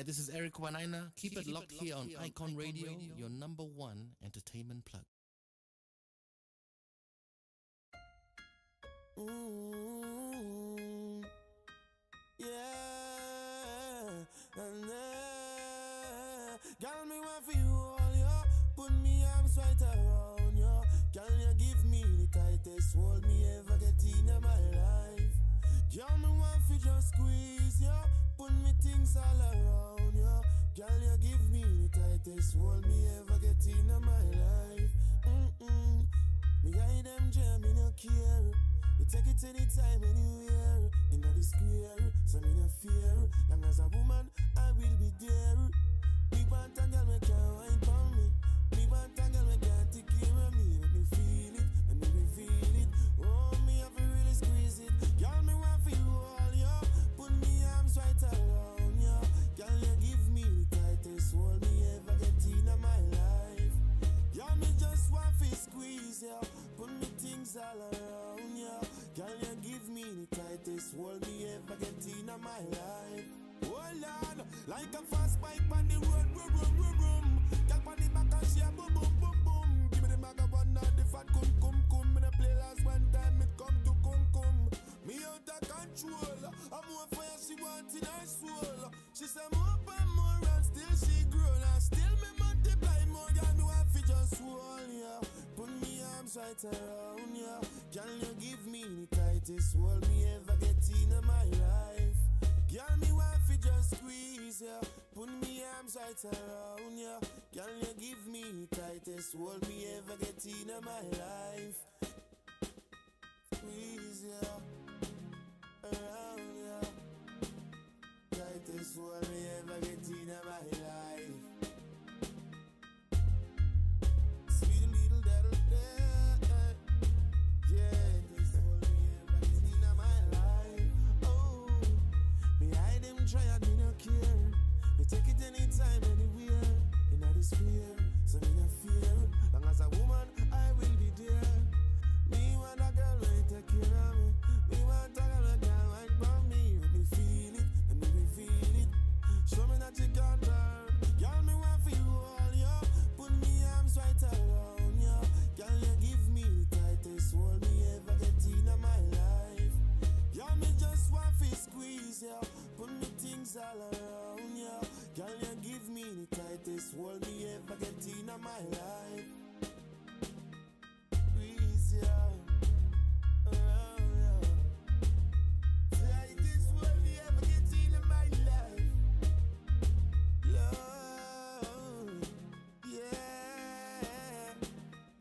this is Eric Wanaina. Keep it locked here on Icon Radio, your #1 entertainment plug. Yeah, and girl, me want for you all, yo. Put me arms right around you. Girl, you give me the tightest hold me ever get in my life. Girl, me want for just squeeze you. Put me things all around you. Girl, you give me the tightest hold me ever get in my life. Me hide them jam, me no care. You take it anytime, anywhere. In the square, so me no fear. Long as a woman, I will be there. Me want a girl, me can't wine for me. Me want a girl, me can't take care of me. Let me feel it, let me feel it. Oh, me have to really squeeze it. Girl, me want for you all, yo. Put me arms right around you. Girl, you give me the tightest hold me ever get in my life. Girl, me just want to squeeze you. Put me things all around you. Girl, you give me the tightest hold me ever get in my life. Oh Lord, like a fast bike on the road, boom, boom, boom, boom. Girl, on the back and she a boom, boom, boom, boom. Give me the maga one, not the fat cum, cum, cum. Me the play last one time, it come to cum, cum. Me out of control. I'm more fire, she want in her soul. She say more and more and still she grown. And still me multiply more, girl, do I fit just hold ya. Put me arms right around ya. Girl, you give me the tightest hold me ever get in my life. Girl, me want fi just squeeze ya. Put me arms right around ya. Girl, you give me the tightest hold me ever get in my life. Squeeze ya around ya. Tightest hold me ever get in my life. Sweet little devil, yeah. Tightest hold me ever get in my life. Oh, me hide them try and me no care. Me take it anytime, anywhere. In the square, so me no fear. Long as a woman, I will be there. Me want a girl who take care of me. Me want a girl who can wait for me. Let me feel it, let me feel it. Show me that you can turn. Girl, me want for you all, yo. Put me arms right around you. Girl, you give me the tightest hold me ever get in my life. Girl, me just want to squeeze ya. Put me things all around ya. Girl, you give me the tightest hold me ever get in my life. Squeeze ya around ya. Tightest hold me ever get in my life. Love, yeah,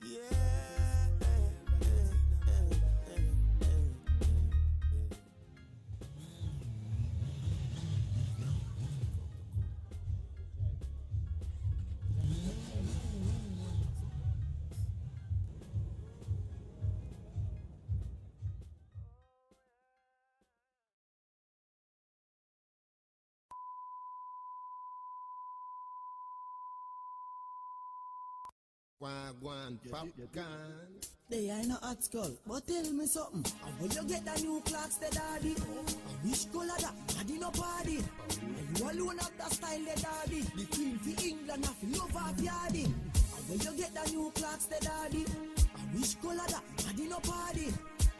yeah. One pop gun. They ain't no hot skull, but tell me something. And when you get the new clocks, the daddy, I wish color that daddy no party. And you alone have that style, the daddy. The queen for England, have love of yardy. And when you get the new clocks, the daddy, I wish color that daddy no party.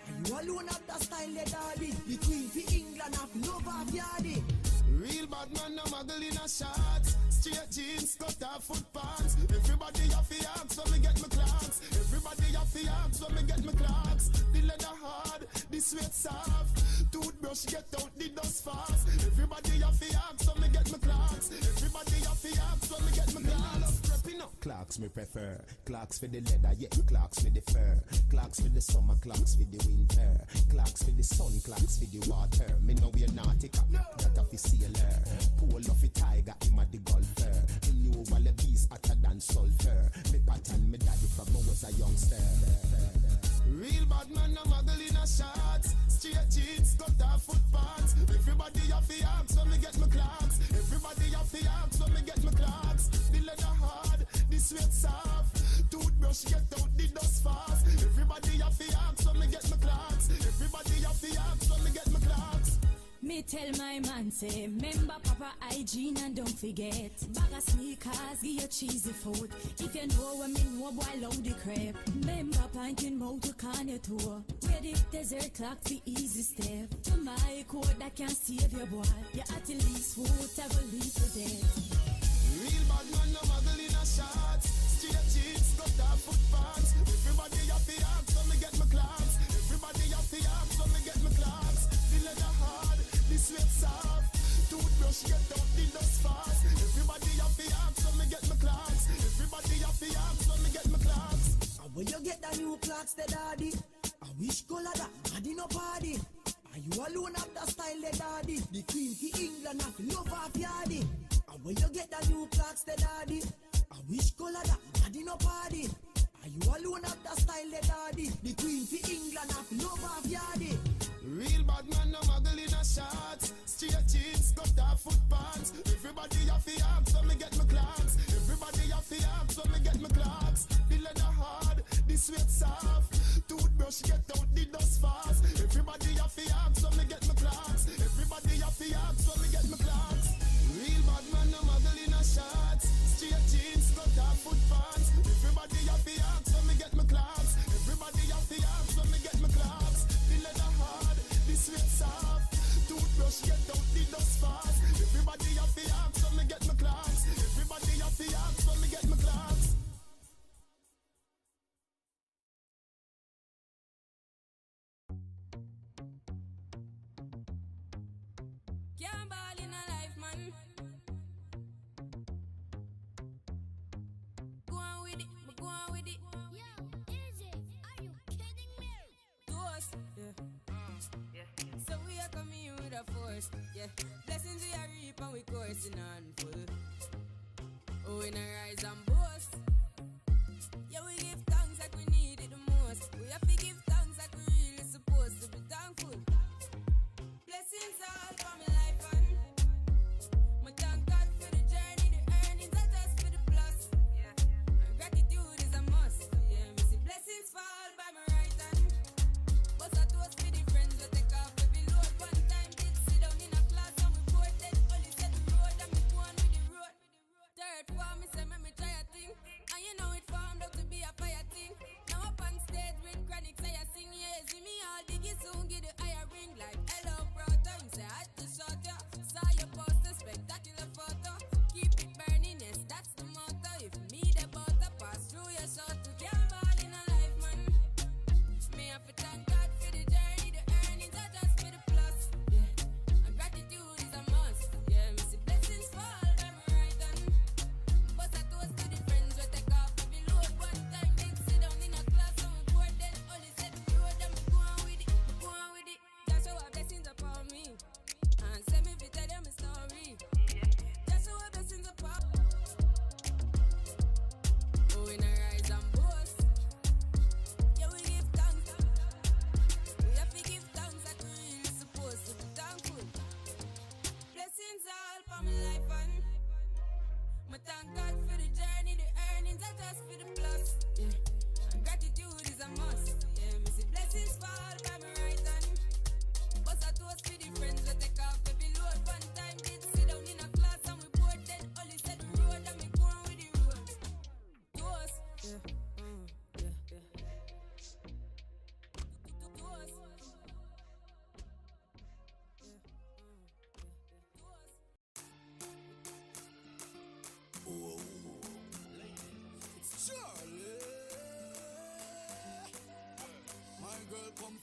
And you alone have that style, the daddy. The queen for England, have love of yardy. Real bad man, no muggle in a shorts. Straight jeans, cut off foot pants. Everybody have the axe when me get my clocks. Everybody have the axe when me get my clocks. The leather hard, the sweat soft. Toothbrush get out the dust fast. Everybody have the axe when me get my clocks. Everybody have the axe when me get my clocks. Prepping up. Clocks me prefer. Clocks for the leather, yeah. Clocks for the fur. Clocks for the summer, clocks for the winter. Clocks for the sun, clocks for the water. Me know we're nautica, that of the sailor. Pull off a tiger, him a the golfer. Me knew all the bees hotter than sulfur. Me pattern me daddy from when I was a youngster. Real bad man, no muggle in a shorts. Straight jeans, cut off foot pants. Everybody have the axe when me get my clocks. Everybody have the axe when me get my clocks. The leather hard, the sweat soft. Toothbrush get out the dust fast. Everybody have the axe when me get my clocks. Everybody have the axe when me get my clocks. Me tell my man, say, remember Papa hygiene and don't forget. Bag of sneakers, give you cheesy food. If you know what me know, boy, load the crap. Remember planting mouth to can your tour. Where the desert clock the easy step. To my code that can save your boy. You at the least foot, I will lead to death. Real bad man, no muggle in a shots. Straight jeans, cut off foot pants. Everybody have the axe, so me get my clocks. Everybody have the axe, so me get my clocks. The leather hard, the sweat soft. Toothbrush get out the dust fast. Everybody have the axe, so me get my clocks. Everybody have the axe, so me get my clocks. And when you get the new clocks, the daddy, I wish color that daddy no party. Are you alone have the style, the daddy? The queen for England have love of yardy. And when you get the new clocks, the daddy, I wish color that daddy no party. Are you alone have the style, the daddy? The queen for England have love of yardy. Real bad man, no muggle in a shots. Straight jeans, cut off foot pants. Everybody have the axe, so me get my clocks. Everybody have the axe, so me get my clocks. The leather hard, the sweat soft. Toothbrush get out the dust fast. Everybody have the axe, so me get my clocks. Everybody have the axe, so me get my clocks. Real bad man, no muggle in a shots. Straight jeans, cut off foot pants. Everybody have the axe, so me get my clocks. Everybody have the axe, so me get my clocks. The leather hard, the sweat soft. Toothbrush get out the dust fast. Everybody have the axe, so me get my clocks. Everybody have the axe, so me get my clocks. Can't ball in a life, man. Go on with it, but go on with it. Yo, easy. Are you kidding me? Toast, yeah. So we are coming in with a force, yeah. Blessings we are reap and we coursing on full. Oh, we not rise and boast. Yeah, we give thanks like we need it the most. We have to give thanks like we really supposed to be thankful. Blessings all for my life and my thank God for the journey, the earnings are just for the plus. Yeah, and gratitude is a must. Yeah, me see blessings fall by my right hand. But I toast for the friends we take off every load. One time did sit down in a class and we both then only said the road and me go on with the road. Third form, me say me try a thing, and you know it formed out to be a fire thing. Now up on stage with chronic, say I sing, yeah, see me all diggy soon, get the higher ring like hello, brother. You say I just shot ya, saw your poster, spectacular photo. Keep it burning, yes, that's the motto. If me the butter pass through your shot, to can't ball in a life, man. Me have to thank God for the journey, the earnings are just for the plus. Yeah, and gratitude is a must. Yeah, me see blessings fall by my right hand. But I toast to the friends we take off every load. One time did sit down in a class and we bored then only said the road and me go on with it, go on with it. Just show our blessings upon me and send me to tell them a story. Just show our blessings upon. Oh, we not rise and boast. Yeah, we give thanks. We have to give thanks like we really supposed to be thankful. Blessings all for my life and my thank God for the journey, the earnings are just for the plus. Yeah, and gratitude is a must. Yeah, me see blessings fall by my right hand. But I toast for the friends we take off every load. One time did sit down in a class and we bored then only said the road and me go on with the road. Toast, yeah, toast. It's Charlie. My girl come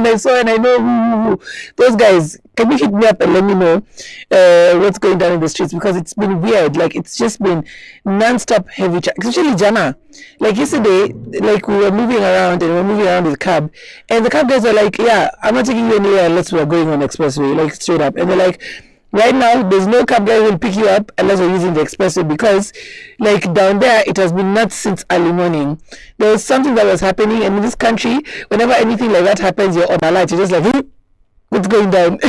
and I saw and I know those guys. Can you hit me up and let me know what's going down in the streets? Because it's been weird. Like, it's just been non-stop heavy traffic, especially Jana. Like yesterday, like we were moving around and we were moving around with the cab, and the cab guys were like, yeah, I'm not taking you anywhere unless we're going on expressway, like straight up. And they're like, right now, there's no cab guy who will pick you up unless we're using the expressway, because, like, down there, it has been nuts since early morning. There was something that was happening, and in this country, whenever anything like that happens, you're on alert. You're just like, what's going down?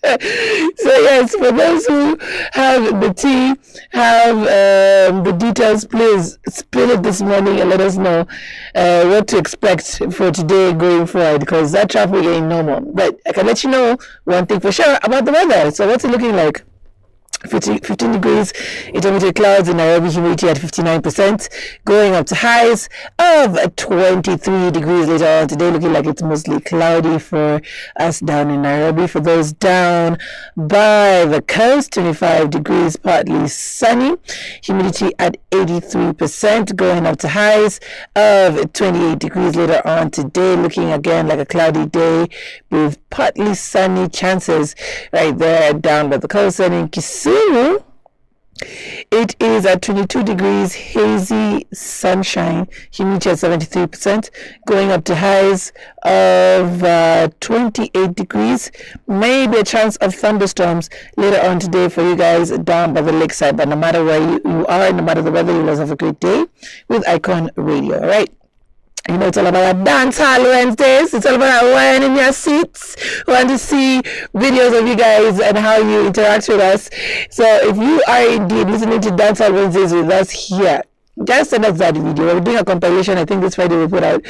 So yes, for those who have the tea, have the details, please spill it this morning and let us know what to expect for today going forward, because that traffic ain't normal. But I can let you know one thing for sure about the weather. So what's it looking like? 15 degrees, intermittent clouds in Nairobi, humidity at 59%, going up to highs of 23 degrees later on today, looking like it's mostly cloudy for us down in Nairobi. For those down by the coast, 25 degrees, partly sunny, humidity at 83%, going up to highs of 28 degrees later on today, looking again like a cloudy day with partly sunny chances right there down by the coast. And in Kisumu, it is at 22 degrees, hazy sunshine, humidity at 73%, going up to highs of 28 degrees. Maybe a chance of thunderstorms later on today for you guys down by the lakeside. But no matter where you are, no matter the weather, you guys have a great day with Icon Radio. All right. You know, it's all about dance hall Wednesdays. It's all about wine in your seats. We want to see videos of you guys and how you interact with us. So if you are indeed listening to Dance Hall Wednesdays with us here, just send us that video. We're doing a compilation. I think this Friday we put out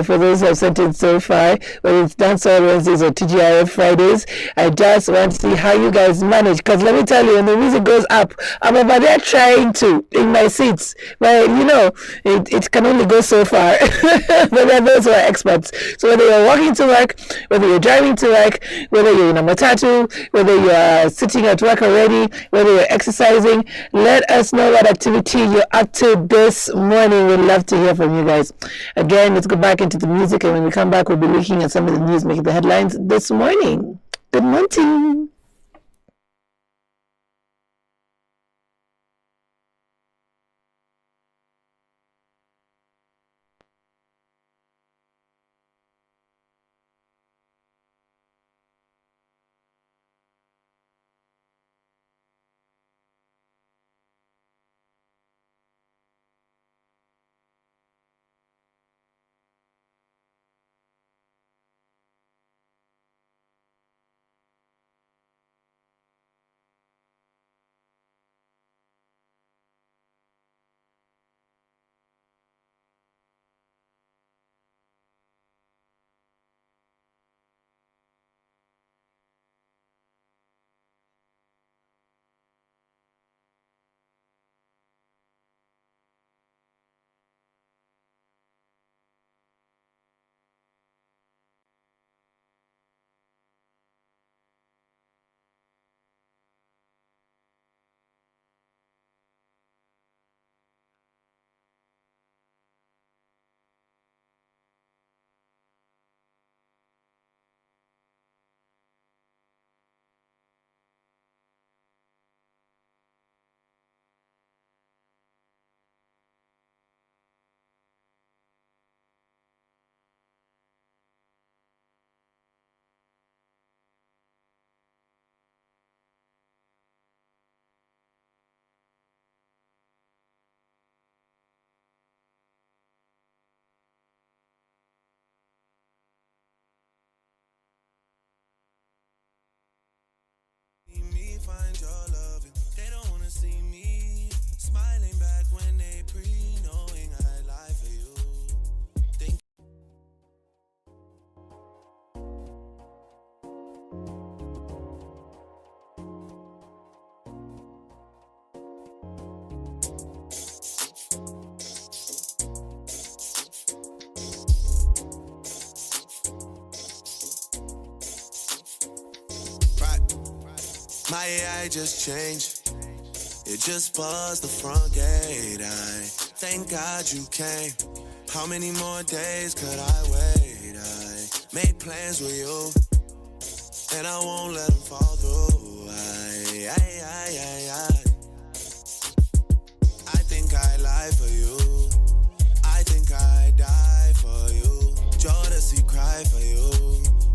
for those who have sent it so far, whether it's Dance Hall Wednesdays or TGIF Fridays. I just want to see how you guys manage, because let me tell you, when the music goes up, I'm over there trying to in my seats. But you know, it can only go so far. But there are those who are experts. So whether you're walking to work, whether you're driving to work, whether you're in a matatu, whether you're sitting at work already, whether you're exercising, let us know what activity you're up to this morning. We'd love to hear from you guys. Again, let's go back into the music, and when we come back, we'll be looking at some of the news making the headlines this morning. Good morning. Me find your loving. They don't wanna see me smiling back when they knowing I lie for you. Think my AI just changed. It just buzzed the front gate. I thank God you came. How many more days could I wait? Made plans with you, and I won't let them fall through. I think I lie for you. I think I die for you. Jodeci cry for you.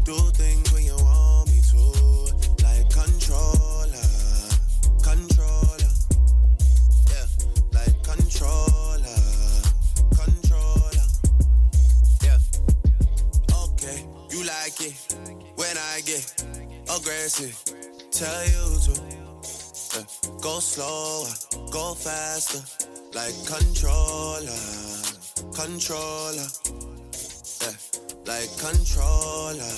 Do things when you want me to. Like controller. Yeah, like controller. Yeah. Okay, you like it when I get aggressive. Tell you to go slower, go faster. Like controller. Yeah, like controller.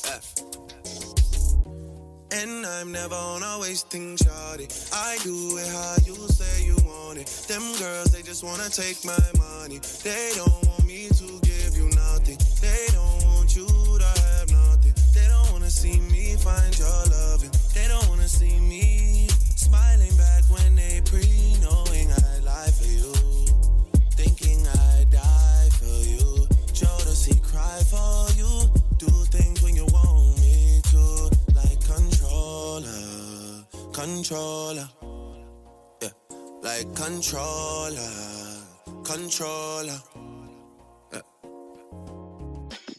Yeah. And I'm never on a wasting shawty. I do it how you say you want it. Them girls, they just wanna take my money. They don't want me to give you nothing. They don't want you to have nothing. They don't wanna see me find your loving. They don't wanna see me smiling back when they knowing I lie for you. Thinking I die for you. Jodeci cry for you. Do things when you want me to. Like controller. Yeah, like controller. Yeah.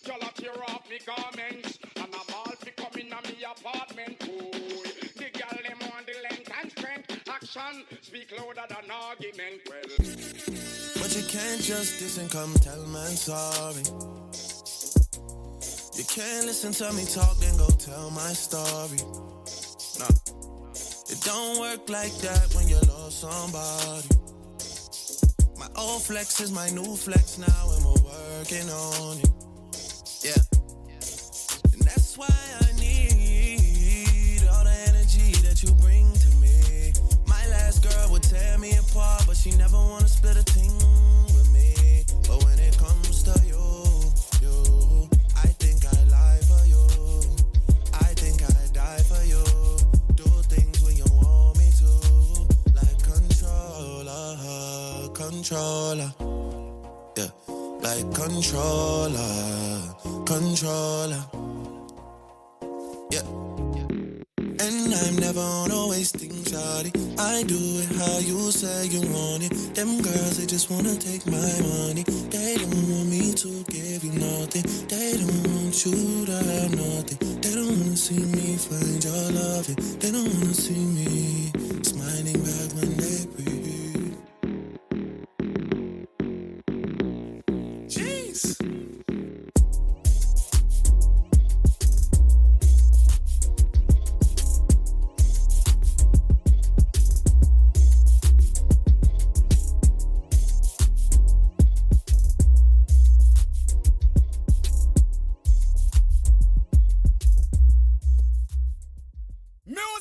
Y'all tear off me garments, and I'm all fi come in a me apartment. Ooh, the girl them want the length and strength. Action speak louder than argument. Well, But you can't just diss and come tell man sorry. You can't listen to me talk, then go tell my story. Nah, it don't work like that when you lost somebody. My old flex is my new flex now, and we're working on it. Yeah, and that's why I need all the energy that you bring to me. My last girl would tear me apart, but she never wanna split a thing with me. But when it comes to you, I think I lie for you. I think I die for you. Do things when you want me to. Like controller. Yeah, like controller. Yeah. And I'm never on a wasting shawty. I do it how you say you want it. Them girls, they just wanna take my money. They don't want me to give you nothing. They don't want you to have nothing. They don't wanna see me find your loving. They don't wanna see me smiling back when they breathe. Jeez.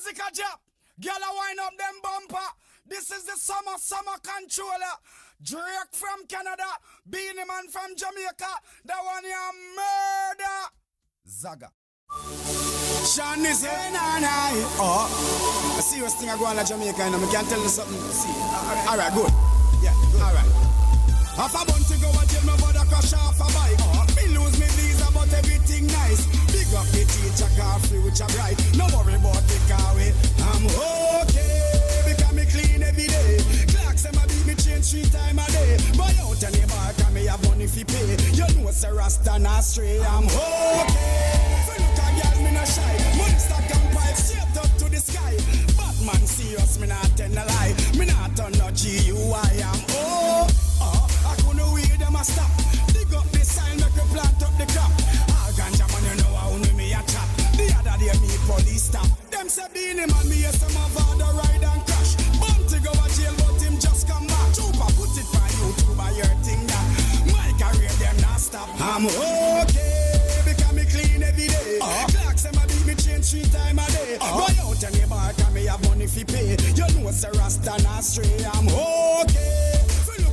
music a jump. Girl a wind up them bumper. This is the summer controller. Drake from Canada, Beanie Man from Jamaica. That one you murder. Zaga. Sean is in and I. A serious thing I go on in Jamaica and I can tell you something. See, alright, good. Yeah, good. Alright. Half a bun to go a jail, my brother crash off a bike. Me lose me visa, but everything nice. Big up the teacher, car future bright. No worry about the car way. I'm okay, because me clean every day. Clocks and my beat me change 3 times a day. Buy out any bar, can me have money fi pay. You know it's a rasta not stray. I'm okay. For look a girl, me not shy. Money stack and pipe, shaped up to the sky. Batman serious, me not tell a lie. Me not turn no GUI. I'm I couldn't wait them a stop. Dig up the sign, make me plant up the crop. All ganja man, you know how me a chop. The other day me police stop. Them say Beanie Man, me yes, some of the ride and crash. Bound to go to jail, but him just come back. Trooper put it by YouTube, I hear thing that. My career, them not stop. I'm okay, because me clean every day. Clocks and my beat me change 3 times a day. Buy out any bar, can me have money fi pay. You know it's a rasta not stray. I'm okay.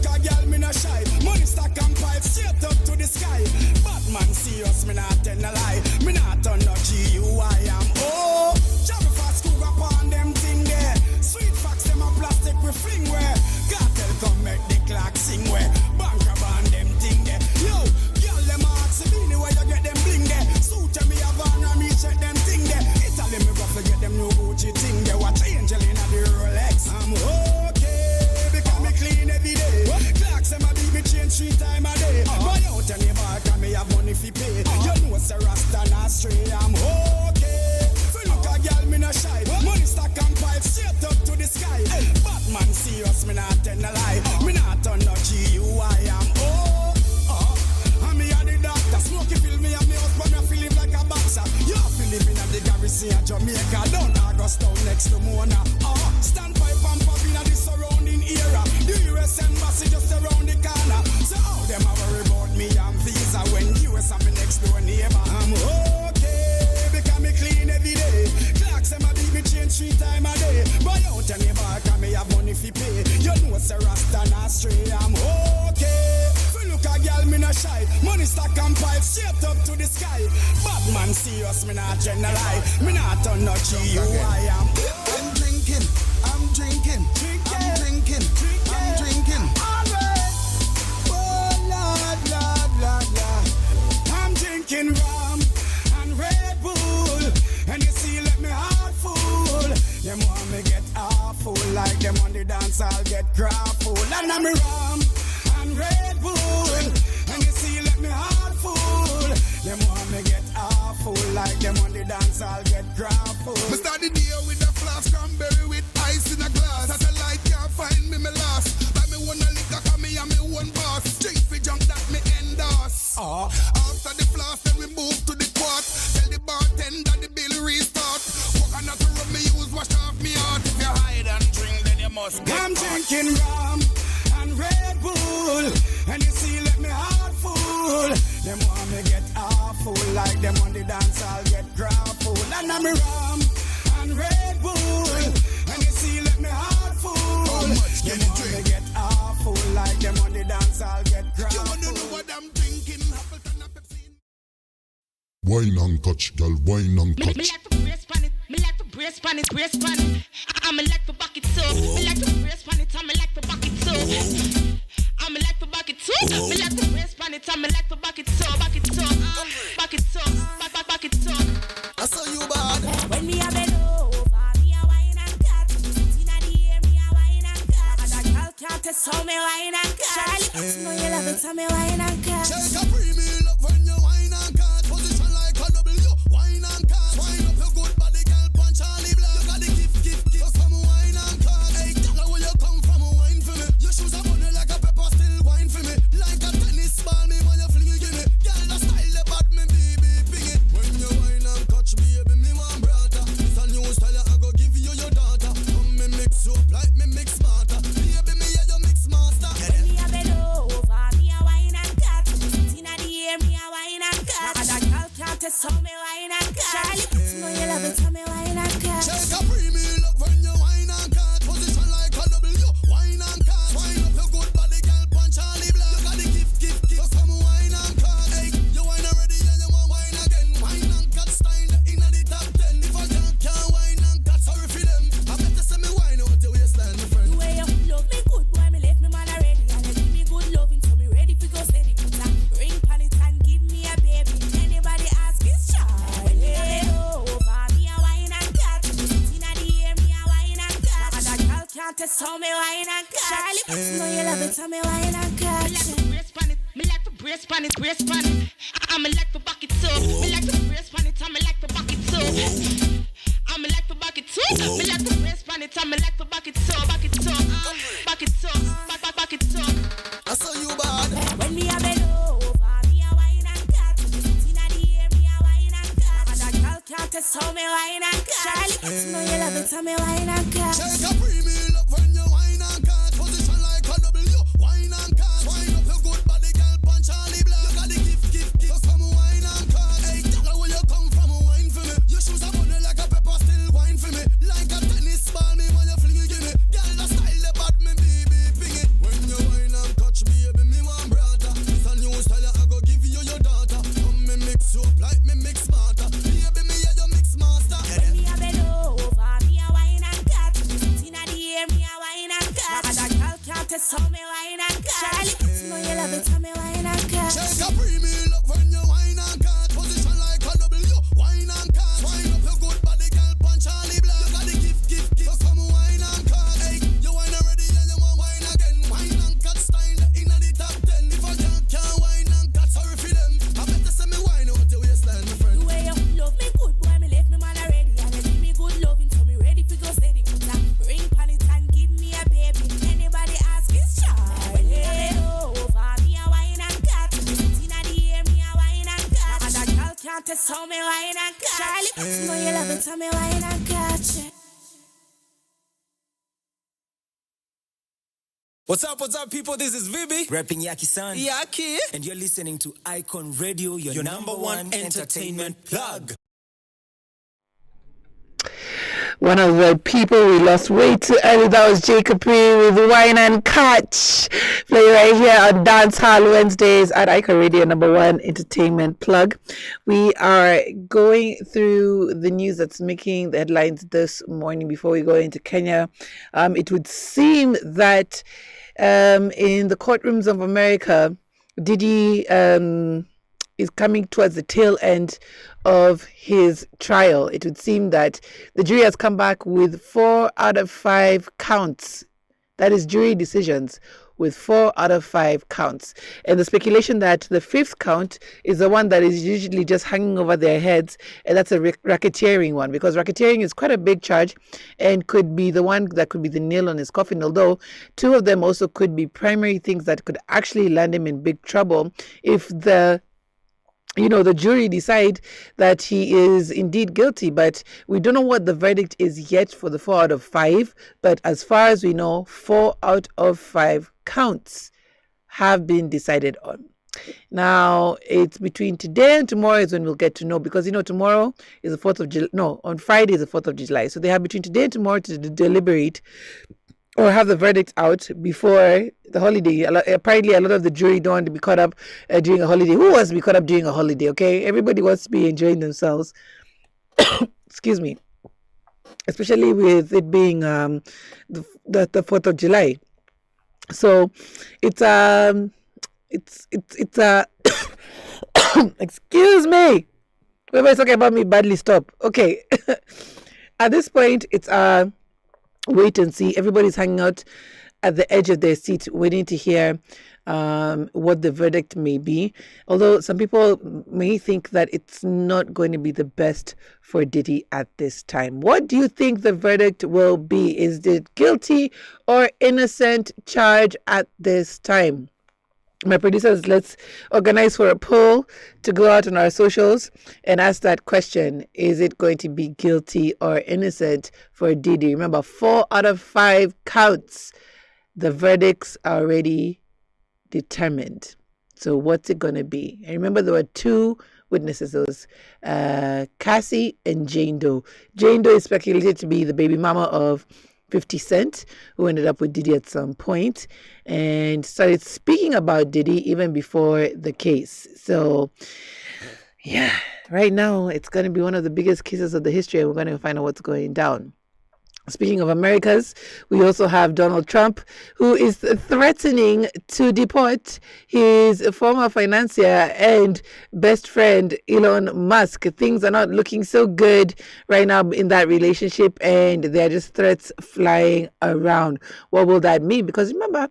A girl, me not shy. Money stack and pipe straight up to the sky. Batman serious, me not tell a lie. Me not turn no GUI. I'm Jump fast, cook up on them thing there. Sweet facts, them a plastic we fling where. Cartel come make the clock sing where. Bank up on them thing there. Yo, money fi pay. You know say Rasta not stray, I'm okay. Fi look a girl, me not shy. Money stack and pipe straight up to the sky. Bad man serious, me not generalize. Me not turn no G, you I am. I'm drinking, I'm drinking, I'm drinking, I'm drinking. Alright. Oh Lord, Lord, Lord, Lord. I'm drinking rum and Red Bull, and you see, let me heart full. Them want me get awful, like them on the dance, I'll get grappled. And I'm rum and Red Bull, and you see, let me heart full. Them want me get awful, like them on the dance, I'll get grappled. Me start the day with a flask cranberry with ice in a glass. Satellite can't find me, me lost. Buy me one a liquor, cause me and me one boss. Drink for junk that me endorse. After the flask, then we move to the quart. Tell the bartender the bill restart. Coconut rum me use, wash off me heart. If you hide and drink, then you must get I'm caught. drinking rum and Red Bull, and you see, let me heart full. Them want me get awful, like them on the dance, I'll get grappled. And I'm rum and Red Bull, and you see, let me heart full. How much can Them you want me drink? get awful, like them on the dance, I'll get You grappled. wanna know what I'm drinking? Appleton and Pepsi. Wine and touch, girl, wine and Me touch. like to brace pan it, me like to brace pan it, brace pan it. I'm like to back it too. Me like to brace pan it, I'm like to back it too. I'm like to back it too. Me like to brace pan it, I'm like to back it too, back it too, back it too, back it too. I saw you bad. When me a bend over, me a wine and cut. Inna the air, me a wine and cut. And that girl can't test how me wine and cut. Know you love it, so me wine and cut. Take a premium up when you wine and cut. Position like a W. Wine and cut. Wine up your good body, girl. Punch Charlie Black. You got the gift. So come wine and cut. Hey, now where you come from? Wine for me. Your shoes are bunny like a pepper. Still wine for me. Like a tennis ball, me when you fling it, give me. Girl, the style the bad, me baby, ping it. When you wine and touch me, baby, me want brata. It's a new style, I go give you your daughter. Come me mix you up like me mix smarter. Baby, me yeah, you mix master. When me a bend over, me a wine and cut. Inna the air, me a wine and cut. And that girl can't test how me wine and cut. Know you love it, so me wine and cut. Take a premium up when you wine and cut. Position like a W. Wine and cut. Wine up your good body, girl. Punch Charlie Black. You got the gift. So come wine and cut. Hey, you wine already and you want wine again. Wine and cut style inna the top 10. If I can't wine and cut, sorry for them. I better say me wine out your waistline, my friend. The way you love me good, boy, me left me man already. And you give me good loving, so me ready for go steady. Put a ring pan it and give me a baby. Anybody ask is shy. When me a bend over, me a wine and cut. Inna the air, me a wine and cut. And that girl can't test how me wine and cut. Know you love it, so me wine and cut. Me like to brace pan it, me like to brace pan it, brace pan it. I'm like to back it too. Me like to brace pan it, I'm like to back it too. I'm like to back it too. Me like to brace pan it, I'm like to back it too, back it too, back it too, back it too. I saw you bad. When me a bend over, me a wine and cut. Inna the air, me a wine and cut. And that girl can't test how me wine and cut. Know you love it, so me wine and cut. Take a premium up when you wine and cut. Position like a W. Wine and cut. Wine up your good body, girl. Punch Charlie Black. You got the gift. So come wine and cut. Hey, now where you come from? Wine for me. Your shoes are bunny like a pepper. Still wine for me. Like a tennis ball, me when you fling it, give me. Girl, the style the bad, me baby, ping it. When you wine and touch me, baby, me want brata. It's a new style, I go give you your daughter. Come me mix you up like me mix smarter. Baby, me yeah, you mix master. When me a bend over, me a wine and cut. Inna the air, me a wine and cut. And that girl can't test how me wine and cut. Know you love it, so me wine and cut. Take a premium up when you wine and cut. Position like a W. Wine and cut. Wine up your good body, girl. Punch Charlie Black. You got the gift. So come wine and cut. Hey, you wine already and you want wine again. Wine and cut style inna the top 10. If I can't wine and cut, sorry for them. I better say me wine out your waistline, my friend. The way you love me good, boy, me left me man already. And you give me good loving, so me ready for go steady. Put a ring pan it and give me a baby. Anybody ask is shy. When me a bend over, me a wine and cut. Inna the air, me a wine and cut. And that girl can't test how me wine and cut. Know you love it, so me wine and cut. What's up, people? This is Vibi. Rapping Yaki-san. Yaki. And you're listening to Icon Radio, your number one entertainment plug. one of the people we lost way too early. That was Jacob P with Wine and Catch. Play right here on Dance Hall Wednesdays at Icon Radio, #1 entertainment plug. We are going through the news that's making the headlines this morning before we go into Kenya. It would seem that in the courtrooms of America, Diddy is coming towards the tail end of his trial. It would seem that the jury has come back with 4 out of 5 counts. That is jury decisions with 4 out of 5 counts. And the speculation that the 5th count is the one that is usually just hanging over their heads, and that's a racketeering one, because racketeering is quite a big charge and could be the one that could be the nail on his coffin, although 2 of them also could be primary things that could actually land him in big trouble if the jury decide that he is indeed guilty. But we don't know what the verdict is yet for the 4 out of 5. But as far as we know, 4 out of 5 counts have been decided on. Now, it's between today and tomorrow is when we'll get to know, because, tomorrow is the 4th of July. No, on Friday is the 4th of July. So they have between today and tomorrow to deliberate or have the verdict out before the holiday. Apparently, a lot of the jury don't want to be caught up during a holiday. Who wants to be caught up during a holiday, okay? Everybody wants to be enjoying themselves. Excuse me. Especially with it being the 4th of July. So, it's excuse me. Whoever's talking about me badly, stop. Okay. At this point, it's wait and see. Everybody's hanging out at the edge of their seat, waiting to hear what the verdict may be. Although some people may think that it's not going to be the best for Diddy at this time. What do you think the verdict will be? Is it guilty or innocent charge at this time? My producers, let's organize for a poll to go out on our socials and ask that question. Is it going to be guilty or innocent for Diddy? Remember, 4 out of 5 counts. The verdicts are already determined. So what's it going to be? And remember, there were 2 witnesses. Those Cassie and Jane Doe. Jane Doe is speculated to be the baby mama of 50 Cent, who ended up with Diddy at some point and started speaking about Diddy even before the case. So, yeah, right now it's going to be one of the biggest cases of the history, and we're going to find out what's going down. Speaking of Americas, we also have Donald Trump, who is threatening to deport his former financier and best friend, Elon Musk. Things are not looking so good right now in that relationship, and there are just threats flying around. What will that mean? Because remember,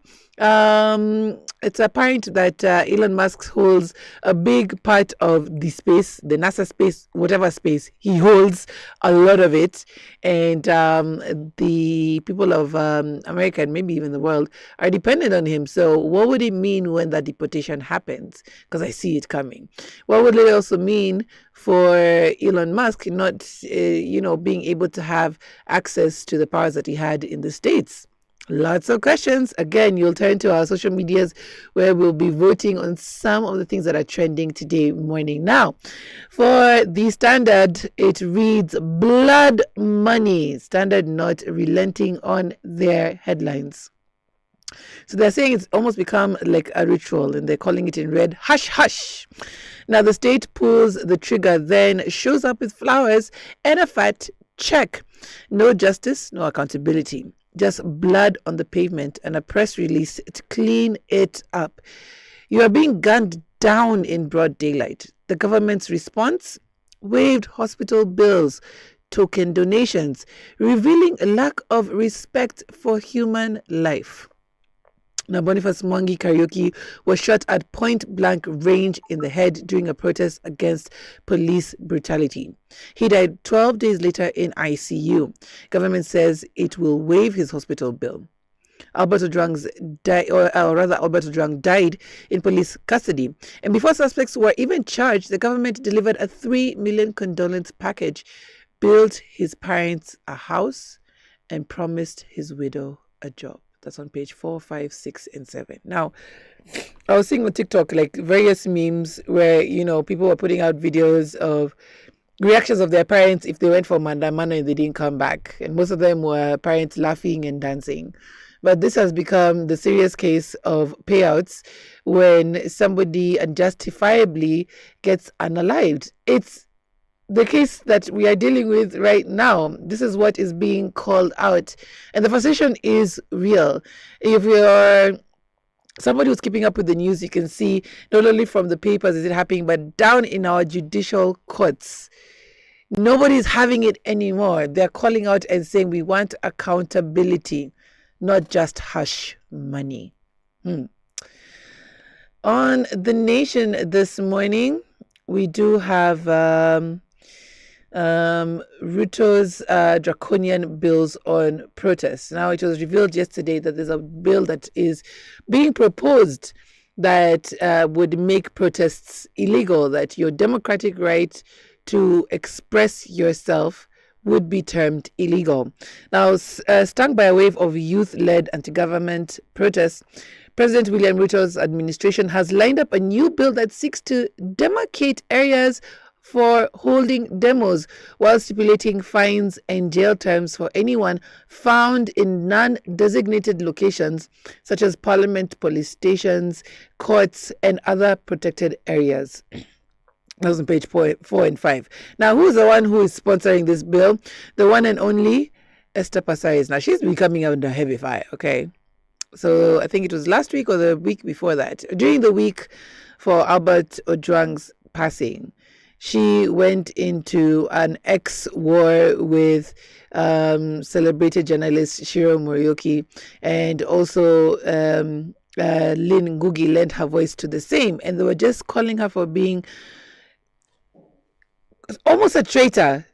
it's apparent that Elon Musk holds a big part of the space, the NASA space, whatever space. He holds a lot of it, and the people of America and maybe even the world are dependent on him. So what would it mean when that deportation happens? Because I see it coming. What would it also mean for Elon Musk not, being able to have access to the powers that he had in the States? Lots of questions. Again, you'll turn to our social medias where we'll be voting on some of the things that are trending today morning. Now, for the Standard, it reads Blood Money. Standard not relenting on their headlines. So they're saying it's almost become like a ritual, and they're calling it in red, hush, hush. Now, the state pulls the trigger, then shows up with flowers and a fat check. No justice, no accountability. Just blood on the pavement and a press release to clean it up. You are being gunned down in broad daylight. The government's response? Waived hospital bills, token donations, revealing a lack of respect for human life. Now, Boniface Mwangi Karaoke was shot at point-blank range in the head during a protest against police brutality. He died 12 days later in ICU. Government says it will waive his hospital bill. Alberto Ojwang died in police custody. And before suspects were even charged, the government delivered a 3 million condolence package, built his parents a house, and promised his widow a job. That's on page 4, 5, 6, and 7. Now, I was seeing on TikTok like various memes where, people were putting out videos of reactions of their parents if they went for mandamano and they didn't come back. And most of them were parents laughing and dancing. But this has become the serious case of payouts when somebody unjustifiably gets unalived. It's the case that we are dealing with right now. This is what is being called out. And the frustration is real. If you're somebody who's keeping up with the news, you can see not only from the papers is it happening, but down in our judicial courts. Nobody's having it anymore. They're calling out and saying we want accountability, not just hush money. On The Nation this morning, we do have Ruto's draconian bills on protests. Now, it was revealed yesterday that there's a bill that is being proposed that would make protests illegal, that your democratic right to express yourself would be termed illegal. Now, stung by a wave of youth-led anti-government protests, President William Ruto's administration has lined up a new bill that seeks to demarcate areas for holding demos while stipulating fines and jail terms for anyone found in non-designated locations such as Parliament, police stations, courts, and other protected areas. That was on page 4 and 5. Now, who's the one who is sponsoring this bill? The one and only Esther Passaris. Now, she's been coming under heavy fire, okay? So I think it was last week or the week before that. During the week for Albert Ojwang's passing, she went into an ex-war with celebrated journalist Shiro Morioki, and also Lynn Ngugi lent her voice to the same. And they were just calling her for being almost a traitor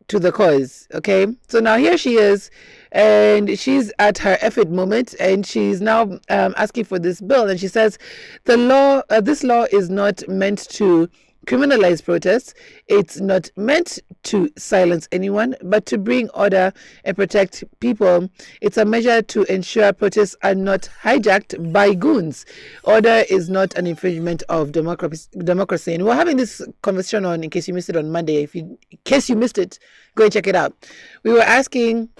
to the cause. Okay, so now here she is, and she's at her effort moment, and she's now asking for this bill. And she says this law is not meant to criminalize protests. It's not meant to silence anyone, but to bring order and protect people. It's a measure to ensure protests are not hijacked by goons. Order is not an infringement of democracy. And we're having this conversation on, in case you missed it on Monday. In case you missed it, go and check it out. We were asking,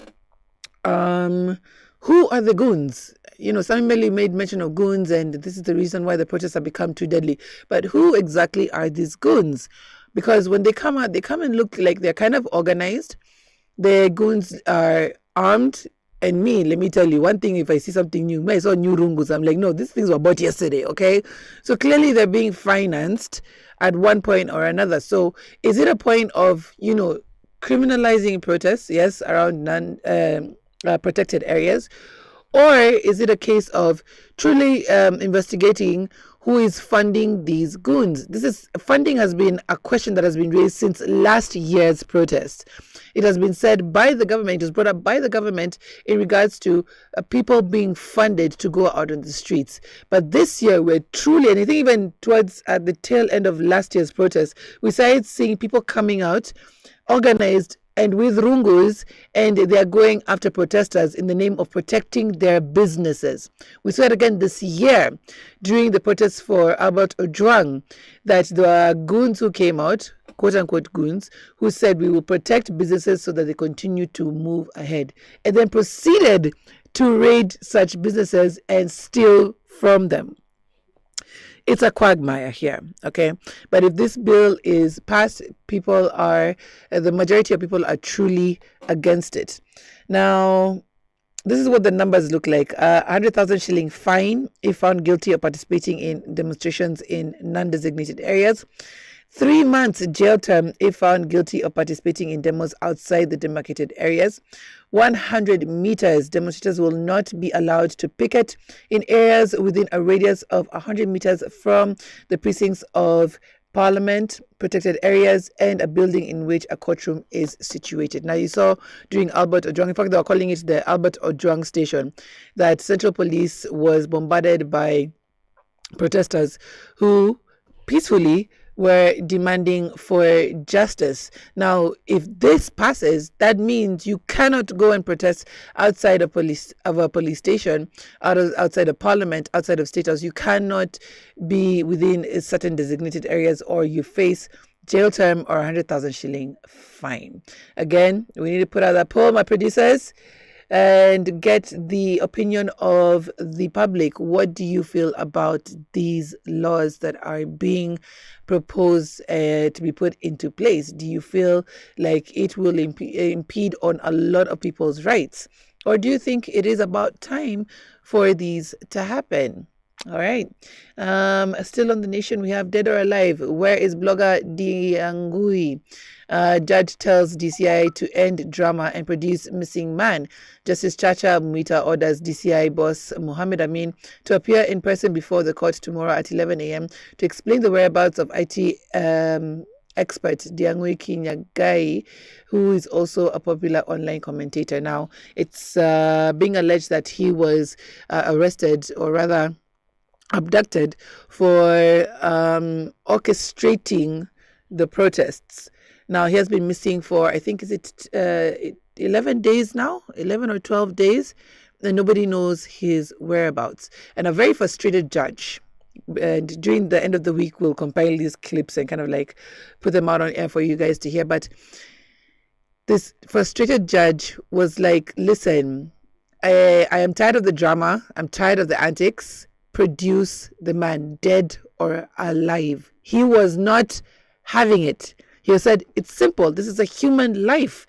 who are the goons? You know, somebody made mention of goons, and this is the reason why the protests have become too deadly. But who exactly are these goons? Because when they come out, they come and look like they're kind of organized. The goons are armed. And me, let me tell you one thing, if I see something new, I saw new rungus, I'm like, no, these things were bought yesterday, okay? So clearly they're being financed at one point or another. So is it a point of, you know, criminalizing protests, yes, around protected areas? Or is it a case of truly investigating who is funding these goons? Funding has been a question that has been raised since last year's protest. It has been said by the government, it was brought up by the government in regards to people being funded to go out on the streets. But this year, we're truly, and I think even towards at the tail end of last year's protest, we started seeing people coming out organized and with rungus, and they are going after protesters in the name of protecting their businesses. We saw it again this year during the protests for Albert Ojwang, that there were goons who came out, quote-unquote goons, who said we will protect businesses so that they continue to move ahead, and then proceeded to raid such businesses and steal from them. It's a quagmire here, okay? But if this bill is passed, the majority of people are truly against it. Now, this is what the numbers look like. 100,000 shilling fine if found guilty of participating in demonstrations in non-designated areas. 3 months jail term if found guilty of participating in demos outside the demarcated areas. 100 meters, demonstrators will not be allowed to picket in areas within a radius of 100 meters from the precincts of Parliament, protected areas, and a building in which a courtroom is situated. Now, you saw during Albert Ojwang, in fact, they were calling it the Albert Ojwang station, that Central Police was bombarded by protesters who peacefully were demanding for justice. Now, if this passes, that means you cannot go and protest outside a police station, outside of Parliament, outside of State House. You cannot be within certain designated areas, or you face jail term or 100,000 shilling fine. Again, we need to put out that poll, my producers, and get the opinion of the public. What do you feel about these laws that are being proposed to be put into place? Do you feel like it will impede on a lot of people's rights? Or do you think it is about time for these to happen? All right. Still on the nation, we have Dead or Alive. Where is blogger Diangui? Judge tells DCI to end drama and produce missing man. Justice Chacha Mwita orders DCI boss Mohammed Amin to appear in person before the court tomorrow at 11 a.m. to explain the whereabouts of IT expert Diangui Kinyagai, who is also a popular online commentator. Now, it's being alleged that he was arrested, or rather abducted, for orchestrating the protests. Now, he has been missing for, I think, 11 days now, 11 or 12 days, and nobody knows his whereabouts. And a very frustrated judge, and during the end of the week, we'll compile these clips and kind of like put them out on air for you guys to hear. But this frustrated judge was like, listen, I am tired of the drama. I'm tired of the antics. Produce the man, dead or alive. He was not having it. He said, it's simple. This is a human life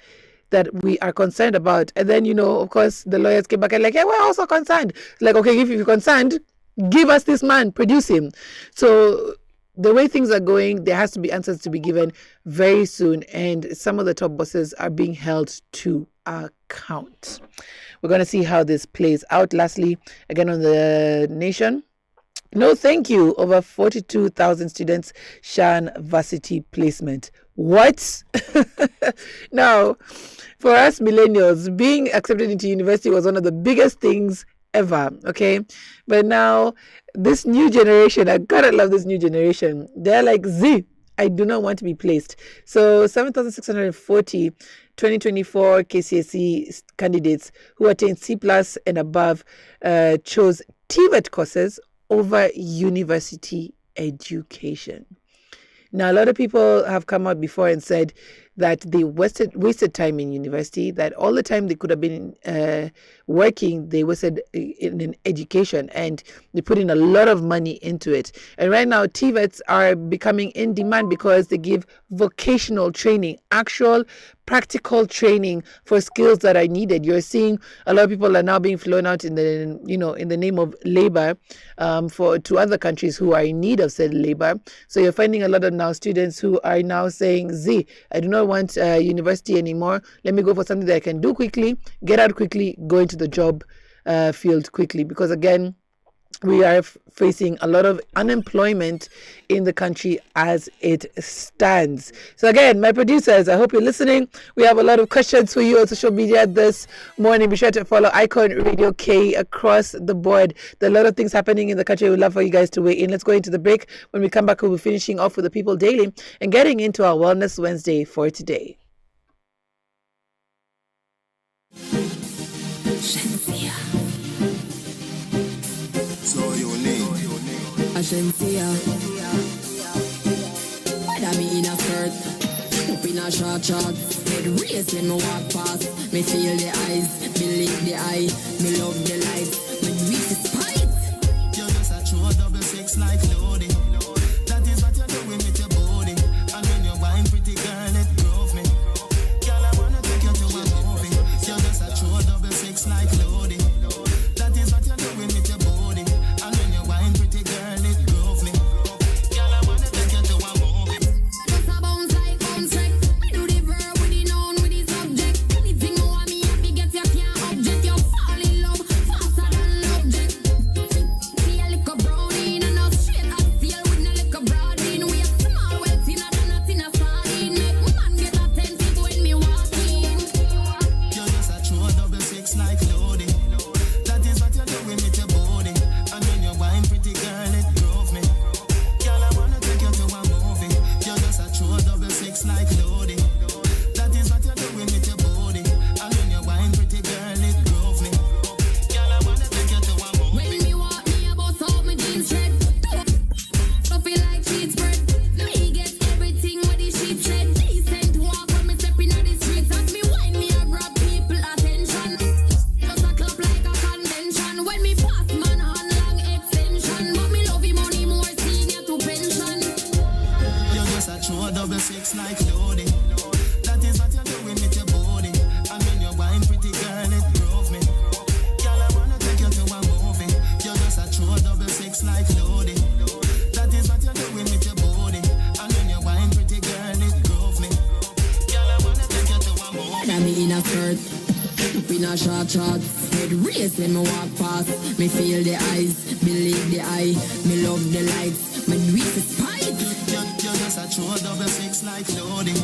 that we are concerned about. And then, of course, the lawyers came back and like, hey, we're also concerned. Like, okay, if you're concerned, give us this man, produce him. So the way things are going, there has to be answers to be given very soon. And some of the top bosses are being held to account. We're going to see how this plays out. Lastly, again on the nation, no thank you, over 42,000 students shun varsity placement. What? Now, for us millennials, being accepted into university was one of the biggest things ever, okay? But now, this new generation, I gotta love this new generation. They're like, I do not want to be placed. So 7,640 2024 KCSE candidates who attained C+ and above chose TVET courses over university education. Now, a lot of people have come out before and said that they wasted time in university, that all the time they could have been working, they wasted in an education, and they put in a lot of money into it. And right now, TVETs are becoming in demand because they give vocational training, actual practical training for skills that are needed. You're seeing a lot of people are now being flown out in the name of labor to other countries who are in need of said labor. So you're finding a lot of now students who are now saying, I do not want university anymore. Let me go for something that I can do quickly, get out quickly, go into the job field quickly. Because again, we are facing a lot of unemployment in the country as it stands. So again, my producers, I hope you're listening. We have a lot of questions for you on social media this morning. Be sure to follow Icon Radio K across the board. There are a lot of things happening in the country. We'd love for you guys to weigh in. Let's go into the break. When we come back, we'll be finishing off with the People Daily and getting into our Wellness Wednesday for today. So unique. Agentia. Whether me in a skirt, up in a short shorts, head raised when me walk past. Me feel the eyes, believe the eye, me love the light, when we spite. You're just a true double six like Lodi. That is what you're doing with your body. And when you're wine pretty girl, it drove me. Girl, I wanna take you to a movie. You're just a true double six like Lodi. That is what you're doing with your body. And when you're wine pretty girl, it drove me. Girl, I wanna take you to a movie. Just a bounce like bounce wreck. We do the verb with the noun with the subject. Anything you want me happy get you can't object. You're falling a short. Head race when me walk past. Me feel the eyes, believe the eye. Me love the lights, me do it despite. You're just a true 6 like loading.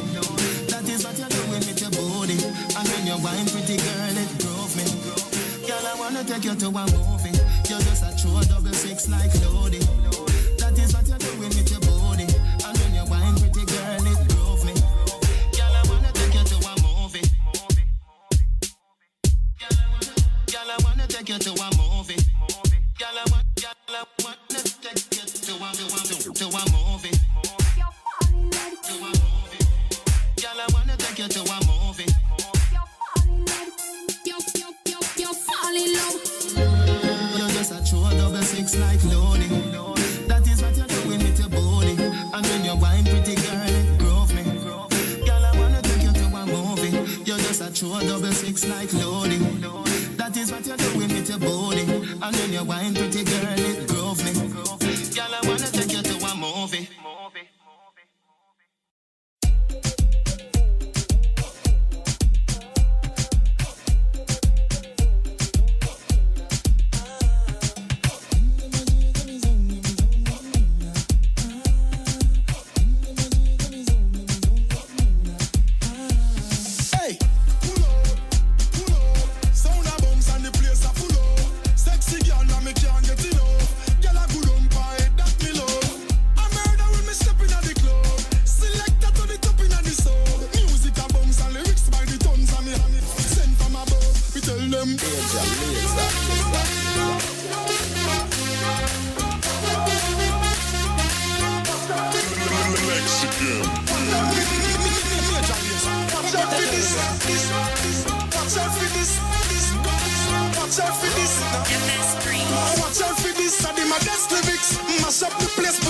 That is what you're doing with your body. And when you're wine, pretty girl, it drove me. Girl, I wanna take you to a movie. You're just a true 6 like loading. That is what you're doing with your body. And when you're wine, pretty girl, it drove me. Girl, I wanna take you to a movie. Girl, I wanna take you to a movie. Girl, I wanna take you to a movie. Girl, I wanna take you to a movie. You fall in love. You're just a true 6 like loading. That is what you're doing with your body. And when you're wine, pretty girl, it drove me. Girl, I wanna take you to a movie. You're just a true 6 like loading. That is what you're doing with your body. And when you're wine, pretty girl, it drove me. Girl, I wanna take you to a movie.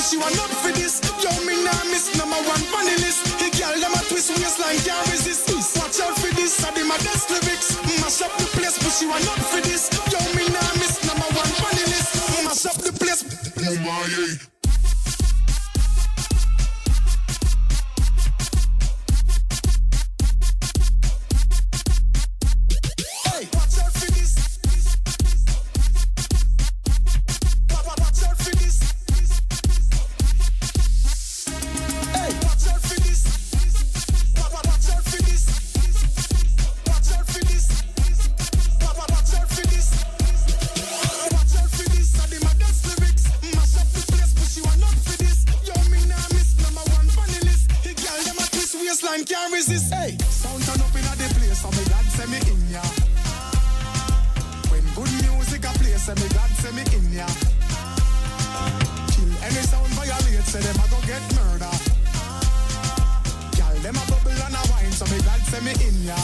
She want up for this. Yo, me nah miss #1 funny list. He girl them a twist waistline can't resist. Watch out for this. I my best lyrics. Mash up the place, but she want up for this. Yo, me nah miss #1 funny list. Mash up the place. Oh my. Can't resist, hey. Sound turn up in the place, so me God say me in ya. When good music a play, say me God say me in ya. Kill any sound violate, say them a go get murder. Girl, them a bubble and a wine, so me God say me in ya.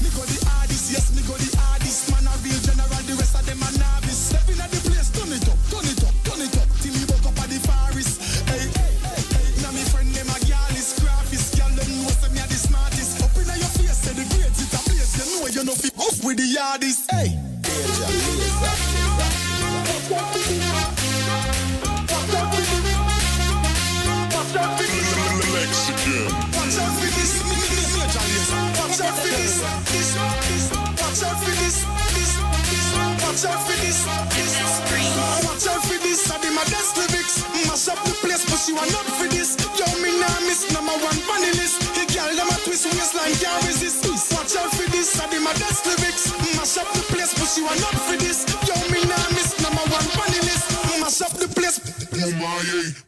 Me go the hardest, yes, me go the hardest. Man a real general, the rest of them a novice. Step in at the place, turn it up, turn it up, turn it up. Till me woke up at the forest. Hey, hey, hey, hey. Now me friend them a girl is graphist. Girl them know say me a the smartest. Up inna your face, say the grades it a place. You know you know fi off with the yardies. Hey, danger, Mexican. Watch out for this. Watch out for this. Watch out for this. Watch out for this. Watch out for this. I did my best lyrics. Mash up the place, but she want up for this. Yo, me nah miss #1 funny list. The girl them a twist waistline can't resist. Watch out for this. I did my best lyrics. Mash up the place, but she want up for this. Yo, me nah miss #1 funny list. Mash up the place. Oh my.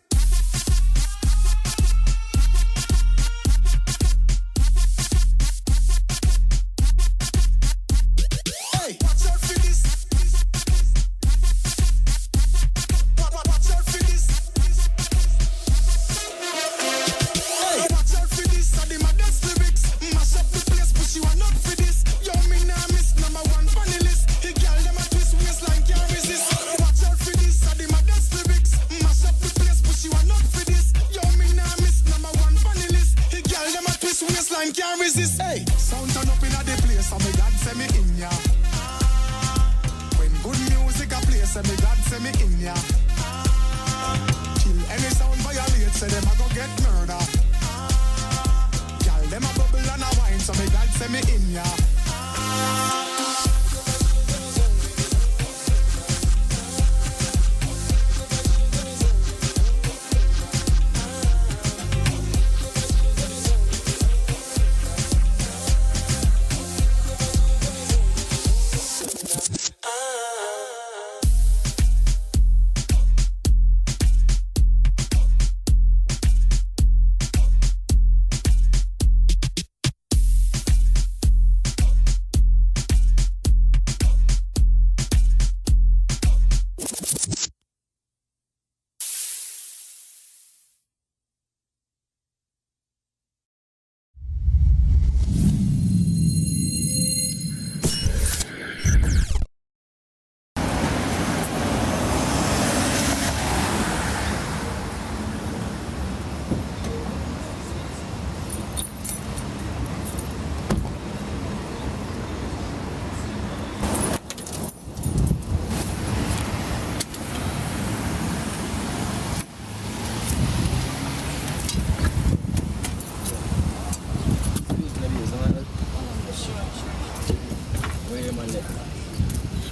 Can't resist, hey. Sound turn up in the place, so me God say me in ya. When good music a play, say me God say me in ya. Kill any sound violate, say them a go get murder. Girl them a bubble and a wine, so me God say me in ya.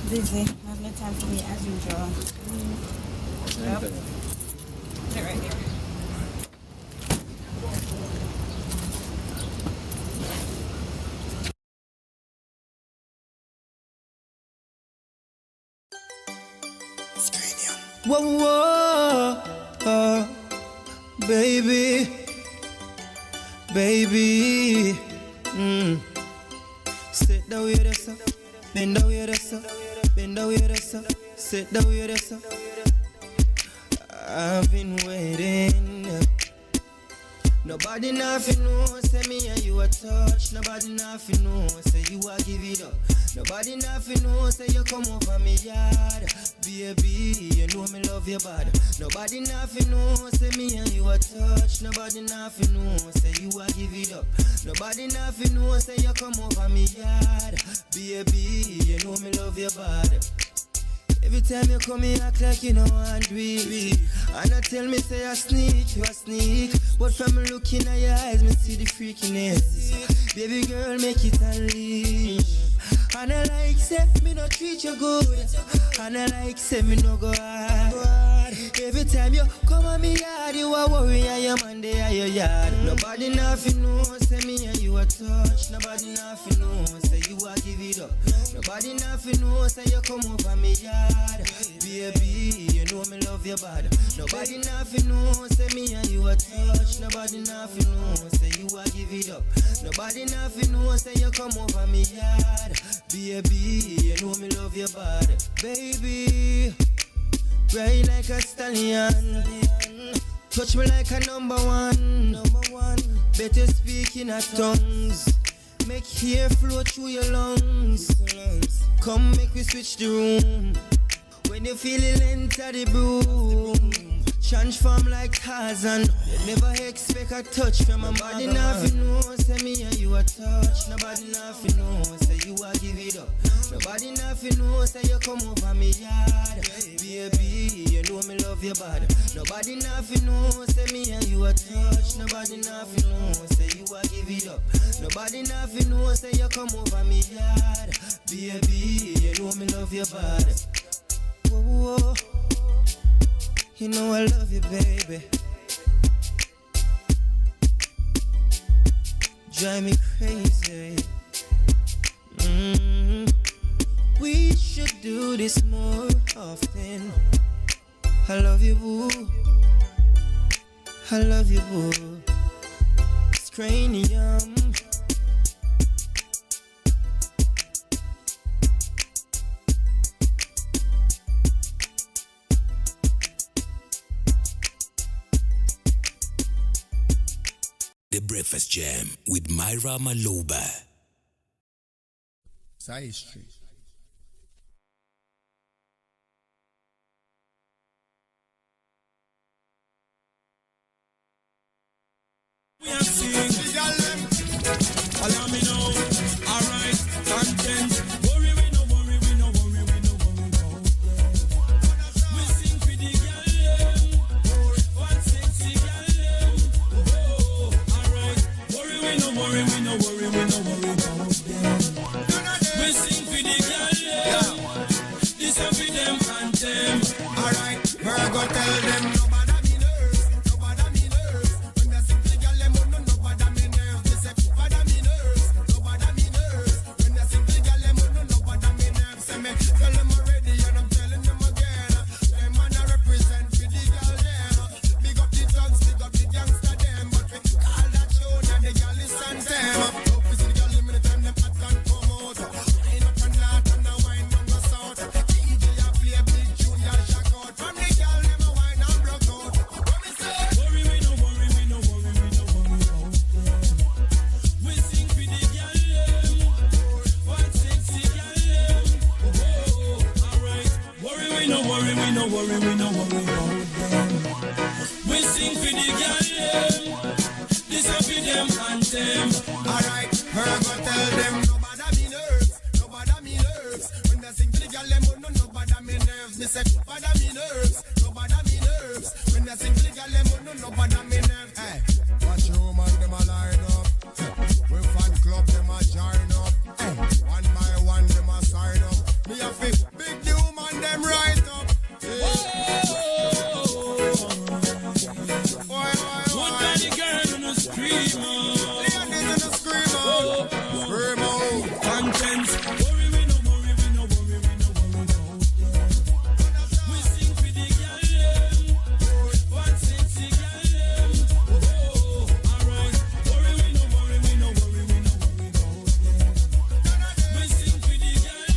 Busy. I have no time for me as usual. Yep. Put it right here. Whoa, whoa, baby, baby. Sit down with us, bend down with us, bend down with us, sit down with us. I've been waiting. Nobody nothing know, say me and you a touch. Nobody nothing know, say you a give it up. Nobody nothing know, say you come over me yard. Baby, you know me love you bad. Nobody nothing know, say me and you a touch. Nobody nothing know, say you a give it up. Nobody nothing know, say you come over me yard. Baby, you know me love you bad. Every time you come in, act like you know and do it. And I tell me, say I sneak, you a sneak. But from me looking at your eyes, me see the freakiness. Baby girl, make it unleash. And I like, say, me no treat you good. And I like, say, me no go hard. Every time you come on me yard, you a worry and your man they are your yard. Nobody nothing know, say me and you a touch. Nobody nothing know, say you a give it up. Nobody nothing know, say you come over me yard. Baby, you know me love you bad. Nobody nothing know, say me and you a touch. Nobody nothing know, say you a give it up. Nobody nothing know, say you come over me yard. Baby, you know me love you bad. Baby, ride like a stallion. Touch me like a number one. Better speak in a tongues. Make hair flow through your lungs. Come make we switch the room. When you feel it enter the boom. Transform like Tarzan. You never expect a touch from a body. Nothing know, say me and you a touch. Nobody nothing know, say you a give it up. Nobody nothing know, say you come over me yard. Baby, you know me love you bad. Nobody nothing know, say me and you a touch. Nobody nothing know, say you a give it up. Nobody nothing know, say you come over me yard. Baby, you know me love you bad. Whoa, whoa. You know I love you, baby. Drive me crazy. We should do this more often. I love you, boo. I love you, boo. It's cranium. The Breakfast Jam with Myra Maloba. Side Street. We are seeing the girl. Allow me know. Alright, content. Worry, we no worry, we no worry, we no worry about them. We sing for the girl. One sexy girl. Oh, alright. Worry, we no worry, we no worry, we no worry about them. We worry, we no worry about them. We sing for the girl them. This a for them anthem. Alright, her go tell them nobody me nerves, nobody me nerves. When they sing for the girl them, oh no nobody me nerves. Me say nobody me nerves, nobody me nerves. When they sing for the girl them, oh no nobody me nerves. Hey, watch your man them a line up. We fan club them a join up. Hey, one by one them a sign up. Me a fit big the woman them right up. What kind of girl in a screamer? Ladies in a screamer. Screamer. Contents. Worry we no worry, we no worry, we no worry. We sing for the girl. One sexy girl. Alright. Worry we no worry, we no worry, we no worry. We sing for the girl.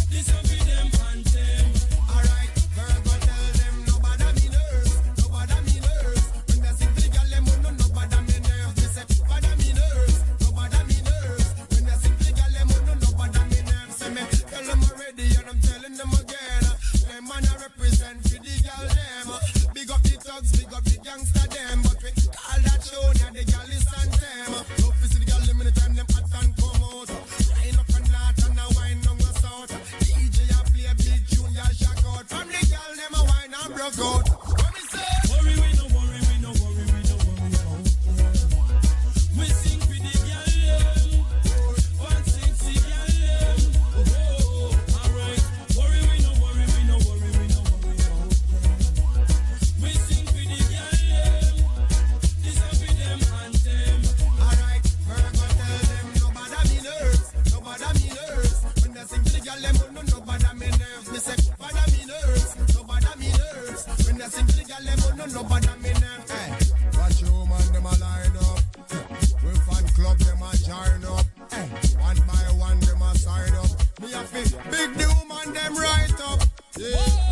This a for them anthem. Alright. Girl go tell them nobody me nerves, nobody me nerves. When they sing for the girl them, oh no nobody me nerves. They say nobody me nerves, nobody me nerves. When they sing for the girl them, oh no nobody me nerves. Say me tell them already and I'm telling them again. Them man I represent for the girl them. Big up the thugs, big up the gangster them. But we call that show now the girl is anthem. Love to see the girl them anytime them hot and come out. Line up and lot and a wine down the south. DJ a play a big tune, y'all shock out. From the girl them a wine and broke out. What me say? Worry we no worry, we no worry, we no worry about them. We sing for the girl them. One sexy girl them. Alright. Worry we no worry, we no worry, we no worry about them. We sing for the girl them. This a for them anthem. Alright. Her go tell them nobody me nerves, nobody me nerves. When they sing for the girl them, oh no nobody me nerves. Me say nobody me nerves, nobody me nerves. When they sing for the girl them, oh no nobody me nerves. Hey, watch you man them a line up. We fan club them a join up. Hey, one by one them a sign up. Me a fit big the woman them right up. Yeah.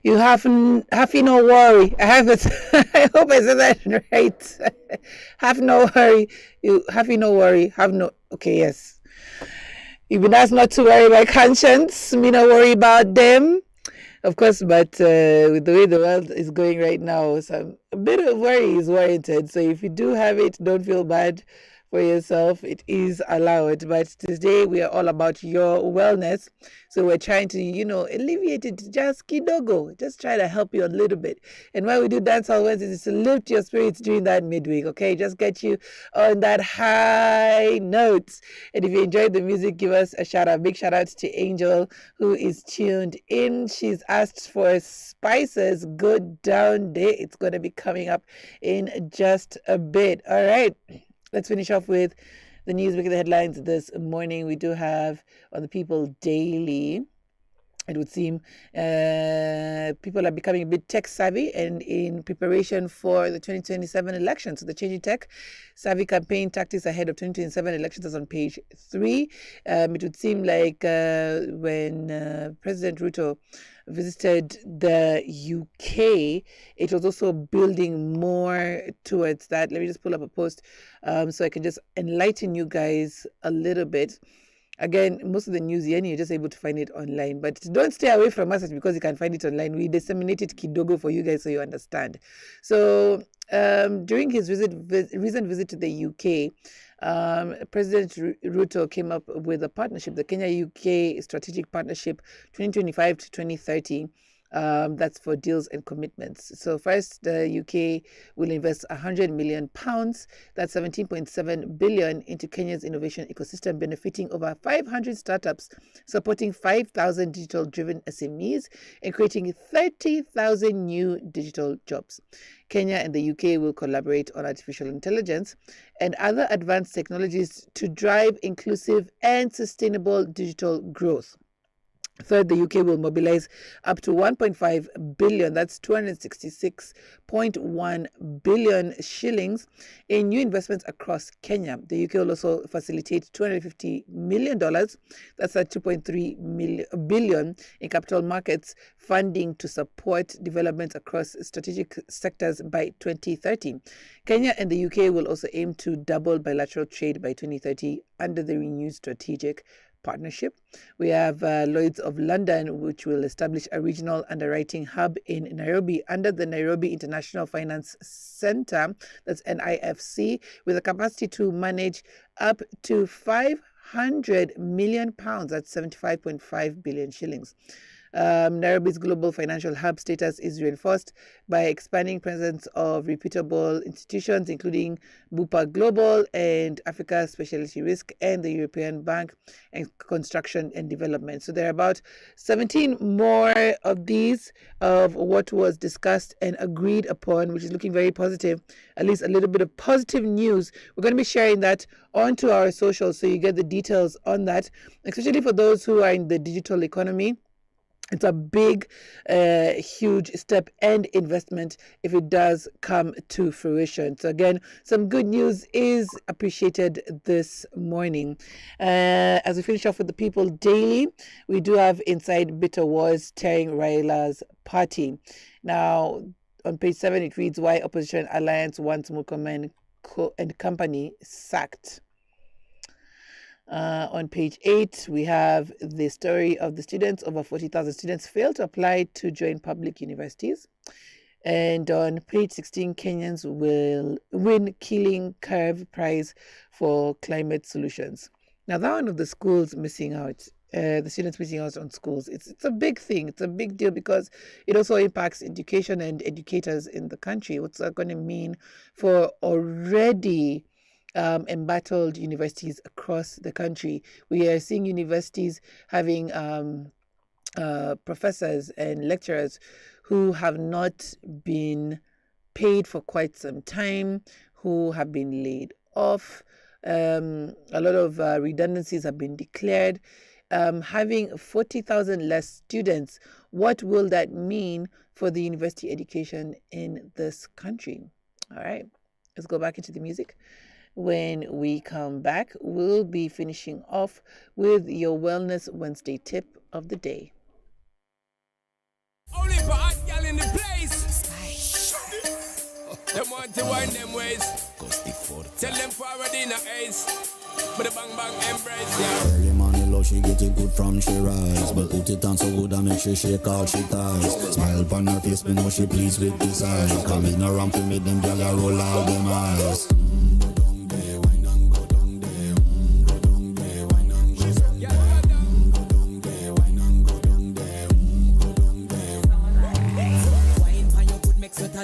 You have no worry. I have it. I hope I said that right. Have no worry. You have no worry. Have no. Okay, yes. You've been asked not to worry about conscience. Me not worry about them. Of course, but with the way the world is going right now, a bit of worry is warranted. So if you do have it, don't feel bad for yourself. It is allowed. But today we are all about your wellness. So we're trying to, alleviate it just kidogo. Just try to help you a little bit. And why we do Dancehall Wednesdays is to lift your spirits during that midweek, okay? Just get you on that high notes. And if you enjoyed the music, give us a shout out. Big shout out to Angel, who is tuned in. She's asked for Spices Good Down Day. It's going to be coming up in just a bit. All right. Let's finish off with the news, making the headlines this morning. We do have on the People Daily, it would seem people are becoming a bit tech savvy and in preparation for the 2027 elections. So the Changing Tech Savvy campaign tactics ahead of 2027 elections is on page 3. It would seem like when President Ruto visited the UK, it was also building more towards that. Let me just pull up a post so I can just enlighten you guys a little bit. Again, most of the news here, you're just able to find it online. But don't stay away from us because you can find it online. We disseminated kidogo for you guys so you understand. So during his recent visit to the UK, President Ruto came up with a partnership, the Kenya-UK Strategic Partnership 2025 to 2030. That's for deals and commitments. So first, the UK will invest £100 million, that's 17.7 billion, into Kenya's innovation ecosystem, benefiting over 500 startups, supporting 5,000 digital-driven SMEs, and creating 30,000 new digital jobs. Kenya and the UK will collaborate on artificial intelligence and other advanced technologies to drive inclusive and sustainable digital growth. Third, the UK will mobilize up to 1.5 billion, that's 266.1 billion shillings in new investments across Kenya. The UK will also facilitate $250 million, that's at 2.3 billion in capital markets funding to support development across strategic sectors by 2030. Kenya and the UK will also aim to double bilateral trade by 2030 under the renewed strategic partnership. We have Lloyd's of London, which will establish a regional underwriting hub in Nairobi under the Nairobi International Finance Centre, that's NIFC, with a capacity to manage up to £500 million, that's 75.5 billion shillings. Nairobi's global financial hub status is reinforced by expanding presence of reputable institutions, including Bupa Global and Africa Specialty Risk and the European Bank and Construction and Development. So there are about 17 more of these of what was discussed and agreed upon, which is looking very positive, at least a little bit of positive news. We're going to be sharing that onto our socials so you get the details on that, especially for those who are in the digital economy. It's a big, huge step and investment if it does come to fruition. So again, some good news is appreciated this morning. As we finish off with the People Daily, we do have Inside Bitter Wars tearing Raila's party. Now, on page 7, it reads why Opposition Alliance wants Murkomen and company sacked. On page 8, we have the story of the students. Over 40,000 students failed to apply to join public universities. And on page 16, Kenyans will win Killing Curve Prize for climate solutions. Now, that one of the schools missing out, the students missing out on schools, it's a big thing. It's a big deal because it also impacts education and educators in the country. What's that going to mean for already embattled universities across the country? We are seeing universities having professors and lecturers who have not been paid for quite some time, who have been laid off. A lot of redundancies have been declared. Having 40,000 less students, what will that mean for the university education in this country? All right, let's go back into the music. When we come back, we'll be finishing off with your Wellness Wednesday tip of the day. Only for hot girl in the place. Them want to wind them ways. Tell them forward in a ace. But the bang bang embrace, yeah. Early morning low, she get it good from she rise. But put it on so good and make she shake all she ties. Smile upon her face, me know she pleased with this eyes. Coming around to me, them gyal a roll out them eyes.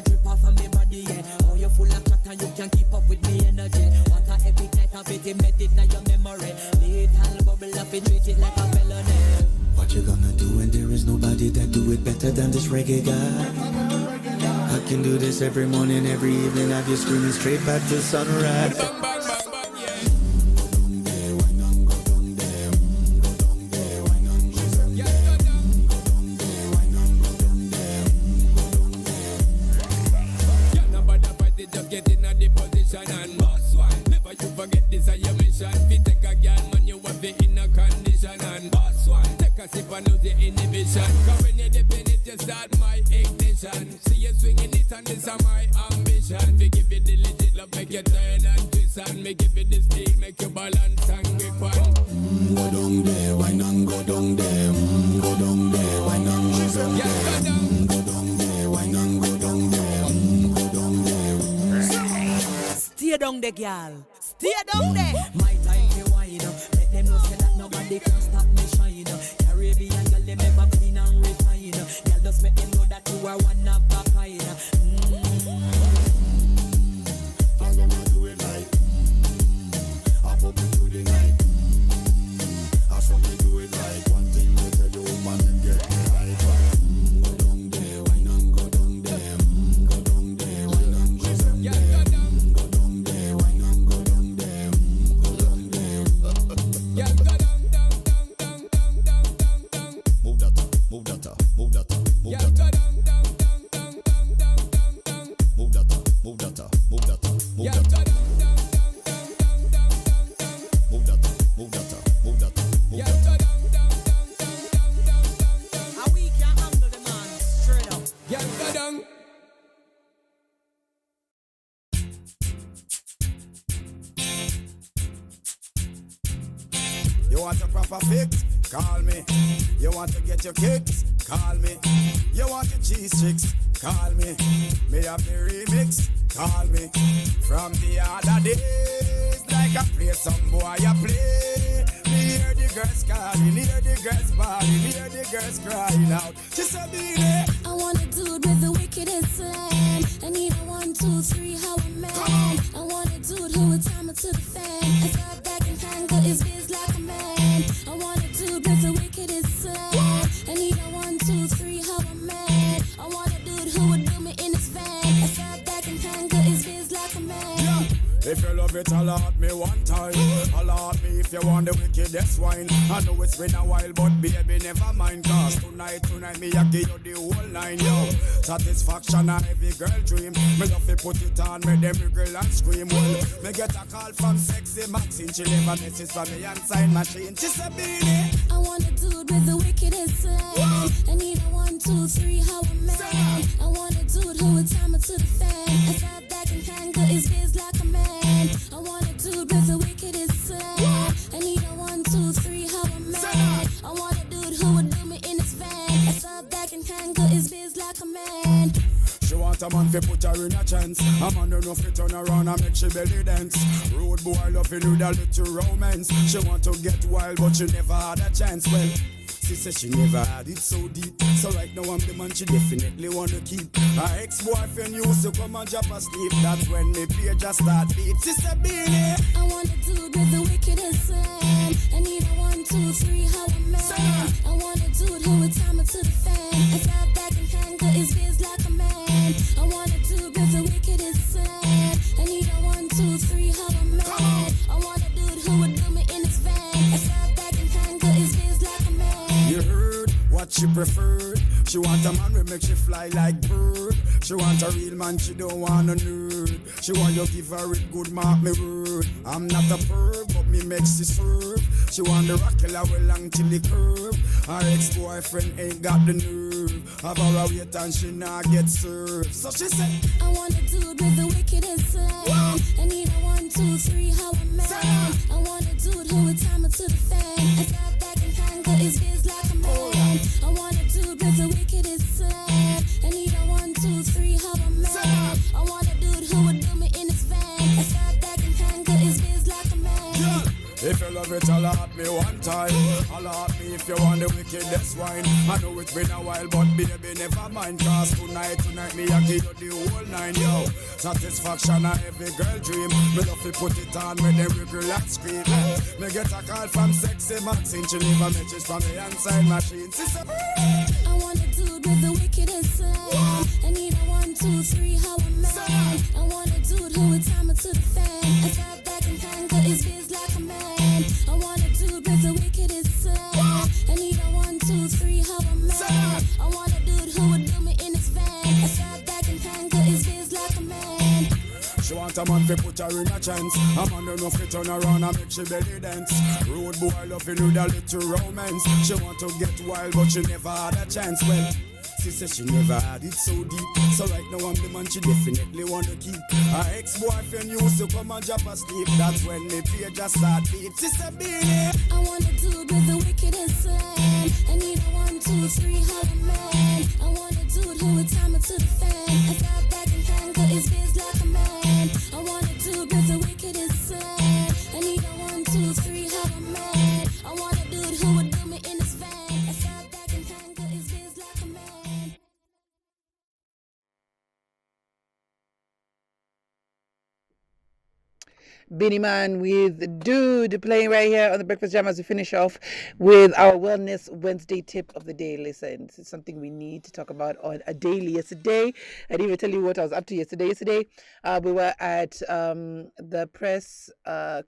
Drip off of me body, yeah. Oh, you're full of chatter, you can keep up with me energy. What a epic night of it, embedded in your memory. Little bubble up and treat it like a felony. What you gonna do when there is nobody that do it better than this reggae guy? I can do this every morning, every evening, have you screaming straight back to sunrise. Stay down there, girl. Stay down there. My time to wine up. Let them know say that nobody can stop me shine up. Caribbean girl, them ever clean and refine. Girl, just make them know that you are one of a kind. Girl, them a do it like up into the night. I saw me do it like one thing you tell your woman and get me right. Go down there, wine and go down there. Go down there, wine and go down there. perfect? Call me. You want to get your kicks? Call me. You want your cheese sticks? Call me. Me have the remix? Call me. From the other days, like I play some boy, I play. Me hear the girls calling, hear the girls bawling, hear the girls crying out. She said, "Baby, I want a dude with the wickedest slam. I need a 1, 2, 3, how a man. I want a dude who would time it to the fan. I thought back and tangle his biz like a man. I want a dude with the wickedest slam. I need a 1, 2, 3, how a man. I want a dude who would do me in his van. I thought back and tangle his biz like a man. if you love it, holla at me one time. Holla at me if you want the wickedest wine. I know it's been a while, but baby, never mind. Cause tonight, me I give you the whole nine, yo. Satisfaction a every girl dream. Me love to put it on, make them wiggle and scream. Well, me get a call from sexy Maxine. She leave a message for me and sign machine. She said, "Beanie, I want a dude with the wickedest slam. I need a 1, 2, 3, how a man. I want a dude who would time it to the fan. I thought back and tangle his biz like a man. I want a dude with the wickedest slam. I need a 1, 2, 3, how a man. I want a dude who would do me in his van. I thought back and tangle his biz like a man. She want a man fi put her in a chance. A man don't know fi turn around and make she belly dance. Road boy loving with a little romance. She want to get wild but she never had a chance. Well, she said she never had it so deep. So right now I'm the man she definitely wanna keep. Her ex-boyfriend used to come and drop asleep. That's when me play just start beat. She said, "Beanie, I want a dude with the wickedest slam. I need a 1, 2, 3, how a man. I want a dude who would time it to the fan. I thought back and tangle his biz like a man. I want a dude with the wickedest slam. I need a 1, 2, 3, how a man. I want a dude who would do me in his van. I thought back and tangle his biz like a man. you heard what she preferred? She want a man who make she fly like bird. She want a real man, she don't want a nerd. She want you give her it good, mark me word. I'm not a perv, but me makes she serve. She want the rock killer well long till the curve. Her ex-boyfriend ain't got the nerve. Have her a wait and she not get served. So she said, I want a dude with the wickedest slam. I need a 1, 2, 3, how a man. I want a dude who would time it to the fan. I thought back and tangle his biz like a man. I want a dude with the wickedest slam. I need a 1, 2, 3, how a man. I want a dude who would do me in his van. I thought back and tangle his biz like a man. if you love it, holla at me one time. Holla at me if you want the wickedest wine. I know it's been a while, but baby, never mind. Cause tonight, me I give you the whole nine, yo. Satisfaction a every girl dream. Me love to put it on, make them wiggle and scream. Me get a call from sexy Maxine. She leave a message from me and sign machine. She said, I want a dude with the wickedest slam. I need a 1, 2, 3, how a man. I want a dude who would time it to the fan. I thought back and tangle his biz like a man. I want a dude with the wickedest slam. I need a 1, 2, 3, how a man. I want a dude who would do me in his van. I thought back and tangle his biz like a man. she want a man fi put her in a chance. A man don't know fi turn around and make she belly dance. Road boy loving with a little romance. She want to get wild but she never had a chance. Well, she said she never had it so deep. So right now I'm the man she definitely wanna keep. Her ex-boyfriend used to come and drop asleep. That's when me play just start beat. She said, "Beanie, I want a dude with the wickedest slam. I need a 1, 2, 3, how a man. I want a dude who would time it to the fan. I thought back and tangle his biz like a man. I want a dude with the wickedest slam. I need a 1, 2, 3, how a man. I want a dude who would do me in his van. I thought back and tangle his biz like a man. Benny Man with Dude playing right here on the Breakfast Jam as we finish off with our Wellness Wednesday tip of the day. Listen, this is something we need to talk about on a daily. Yesterday, I didn't even tell you what I was up to yesterday. Yesterday, we were at the press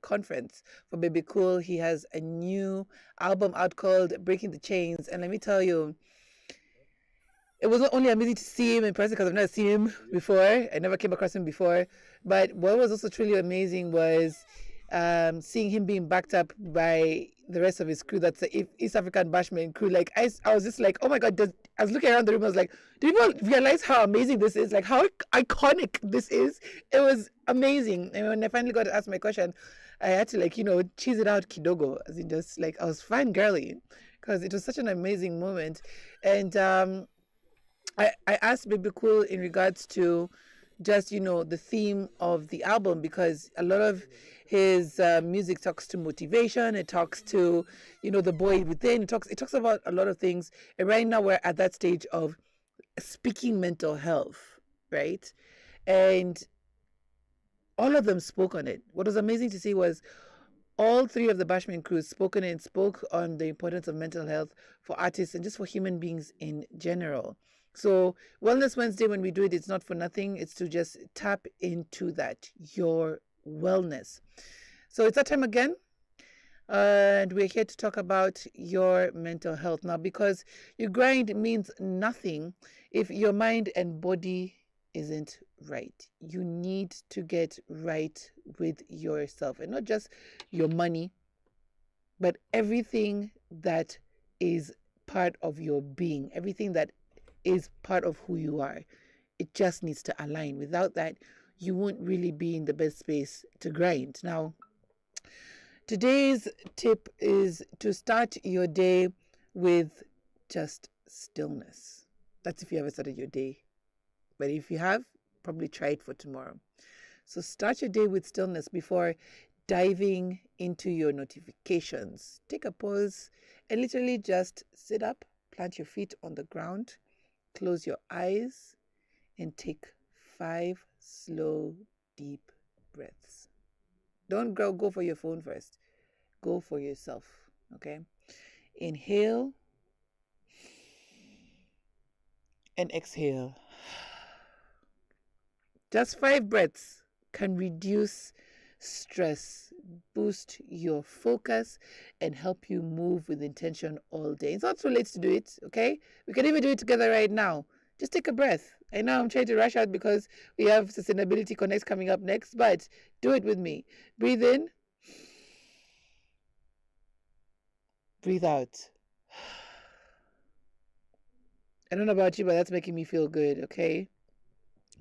conference for Baby Cool. He has a new album out called Breaking the Chains. And let me tell you, it was not only amazing to see him in person because I've never seen him before. I never came across him before. But what was also truly amazing was seeing him being backed up by the rest of his crew. That's the East African Bashman crew. Like I was just like, oh my God. I was looking around the room. I was like, do people realize how amazing this is? Like how iconic this is? It was amazing. And when I finally got to ask my question, I had to cheese it out kidogo, as in just I was fangirling because it was such an amazing moment. And I asked Baby Cool in regards to just the theme of the album, because a lot of his music talks to motivation. It talks to the boy within. It talks about a lot of things. And right now we're at that stage of speaking mental health, right? And all of them spoke on it. What was amazing to see was all three of the Bashman crews spoke on the importance of mental health for artists and just for human beings in general. So Wellness Wednesday, when we do it, it's not for nothing. It's to just tap into that, your wellness. So it's that time again. And we're here to talk about your mental health now, because your grind means nothing if your mind and body isn't right. You need to get right with yourself, and not just your money, but everything that is part of your being, everything that is part of who you are. It just needs to align. Without that, you won't really be in the best space to grind. Now, today's tip is to start your day with just stillness. That's if you ever started your day. But if you have, probably try it for tomorrow. So start your day with stillness before diving into your notifications. Take a pause and literally just sit up, plant your feet on the ground, close your eyes, and take 5 slow, deep breaths. Don't go for your phone first. Go for yourself, okay? Inhale and exhale. Just 5 breaths can reduce stress, boost your focus, and help you move with intention all day. It's not too late to do it, okay? We can even do it together right now. Just take a breath. I know I'm trying to rush out because we have Sustainability Connects coming up next, but do it with me. Breathe in. Breathe out. I don't know about you, but that's making me feel good, okay?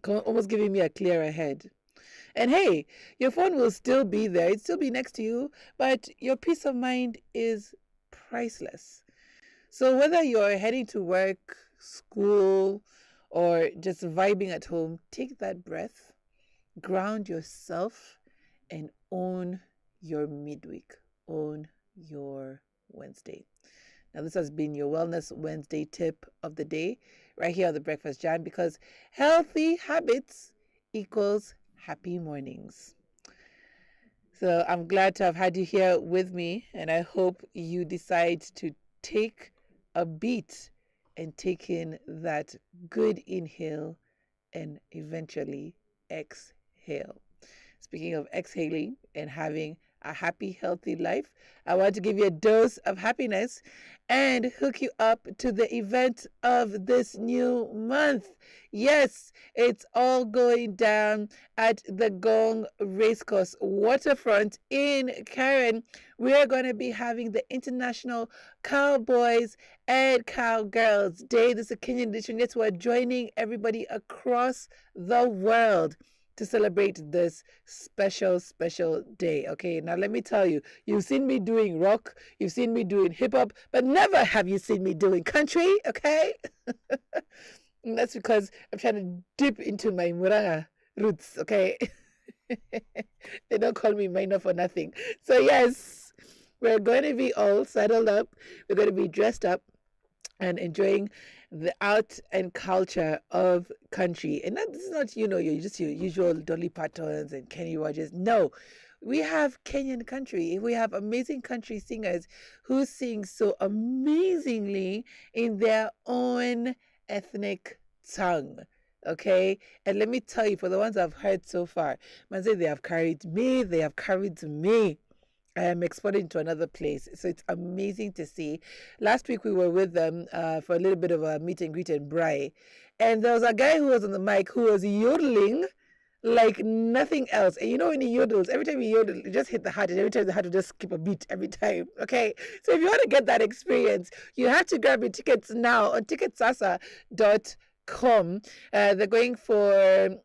Almost giving me a clearer head. And hey, your phone will still be there. It'll still be next to you, but your peace of mind is priceless. So whether you're heading to work, school, or just vibing at home, take that breath, ground yourself, and own your midweek. Own your Wednesday. Now, this has been your Wellness Wednesday tip of the day, right here on the Breakfast Jam, because healthy habits equals happy mornings. So I'm glad to have had you here with me, and I hope you decide to take a beat and take in that good inhale and eventually exhale. Speaking of exhaling and having a happy, healthy life, I want to give you a dose of happiness and hook you up to the event of this new month. Yes, it's all going down at the Gong Racecourse Waterfront in Karen. We are going to be having the International Cowboys and Cowgirls Day. This is a Kenyan edition. Yes, we're joining everybody across the world to celebrate this special day. Okay, now let me tell you, you've seen me doing rock, you've seen me doing hip hop, but never have you seen me doing country, okay? And that's because I'm trying to dip into my Muranga roots, okay? They don't call me Myra for nothing. So yes, we're going to be all saddled up, we're going to be dressed up and enjoying the art and culture of country. And this is not, your usual Dolly Partons and Kenny Rogers. No, we have Kenyan country. We have amazing country singers who sing so amazingly in their own ethnic tongue. Okay, and let me tell you, for the ones I've heard so far, man, say they have carried me. I am exported to another place. So it's amazing to see. Last week we were with them for a little bit of a meet and greet in Brai. And there was a guy who was on the mic who was yodeling like nothing else. And when he yodels, every time he yodels, it just hit the heart. And every time the heart will just skip a beat every time. Okay. So if you want to get that experience, you have to grab your tickets now on ticketsasa.com. They're going for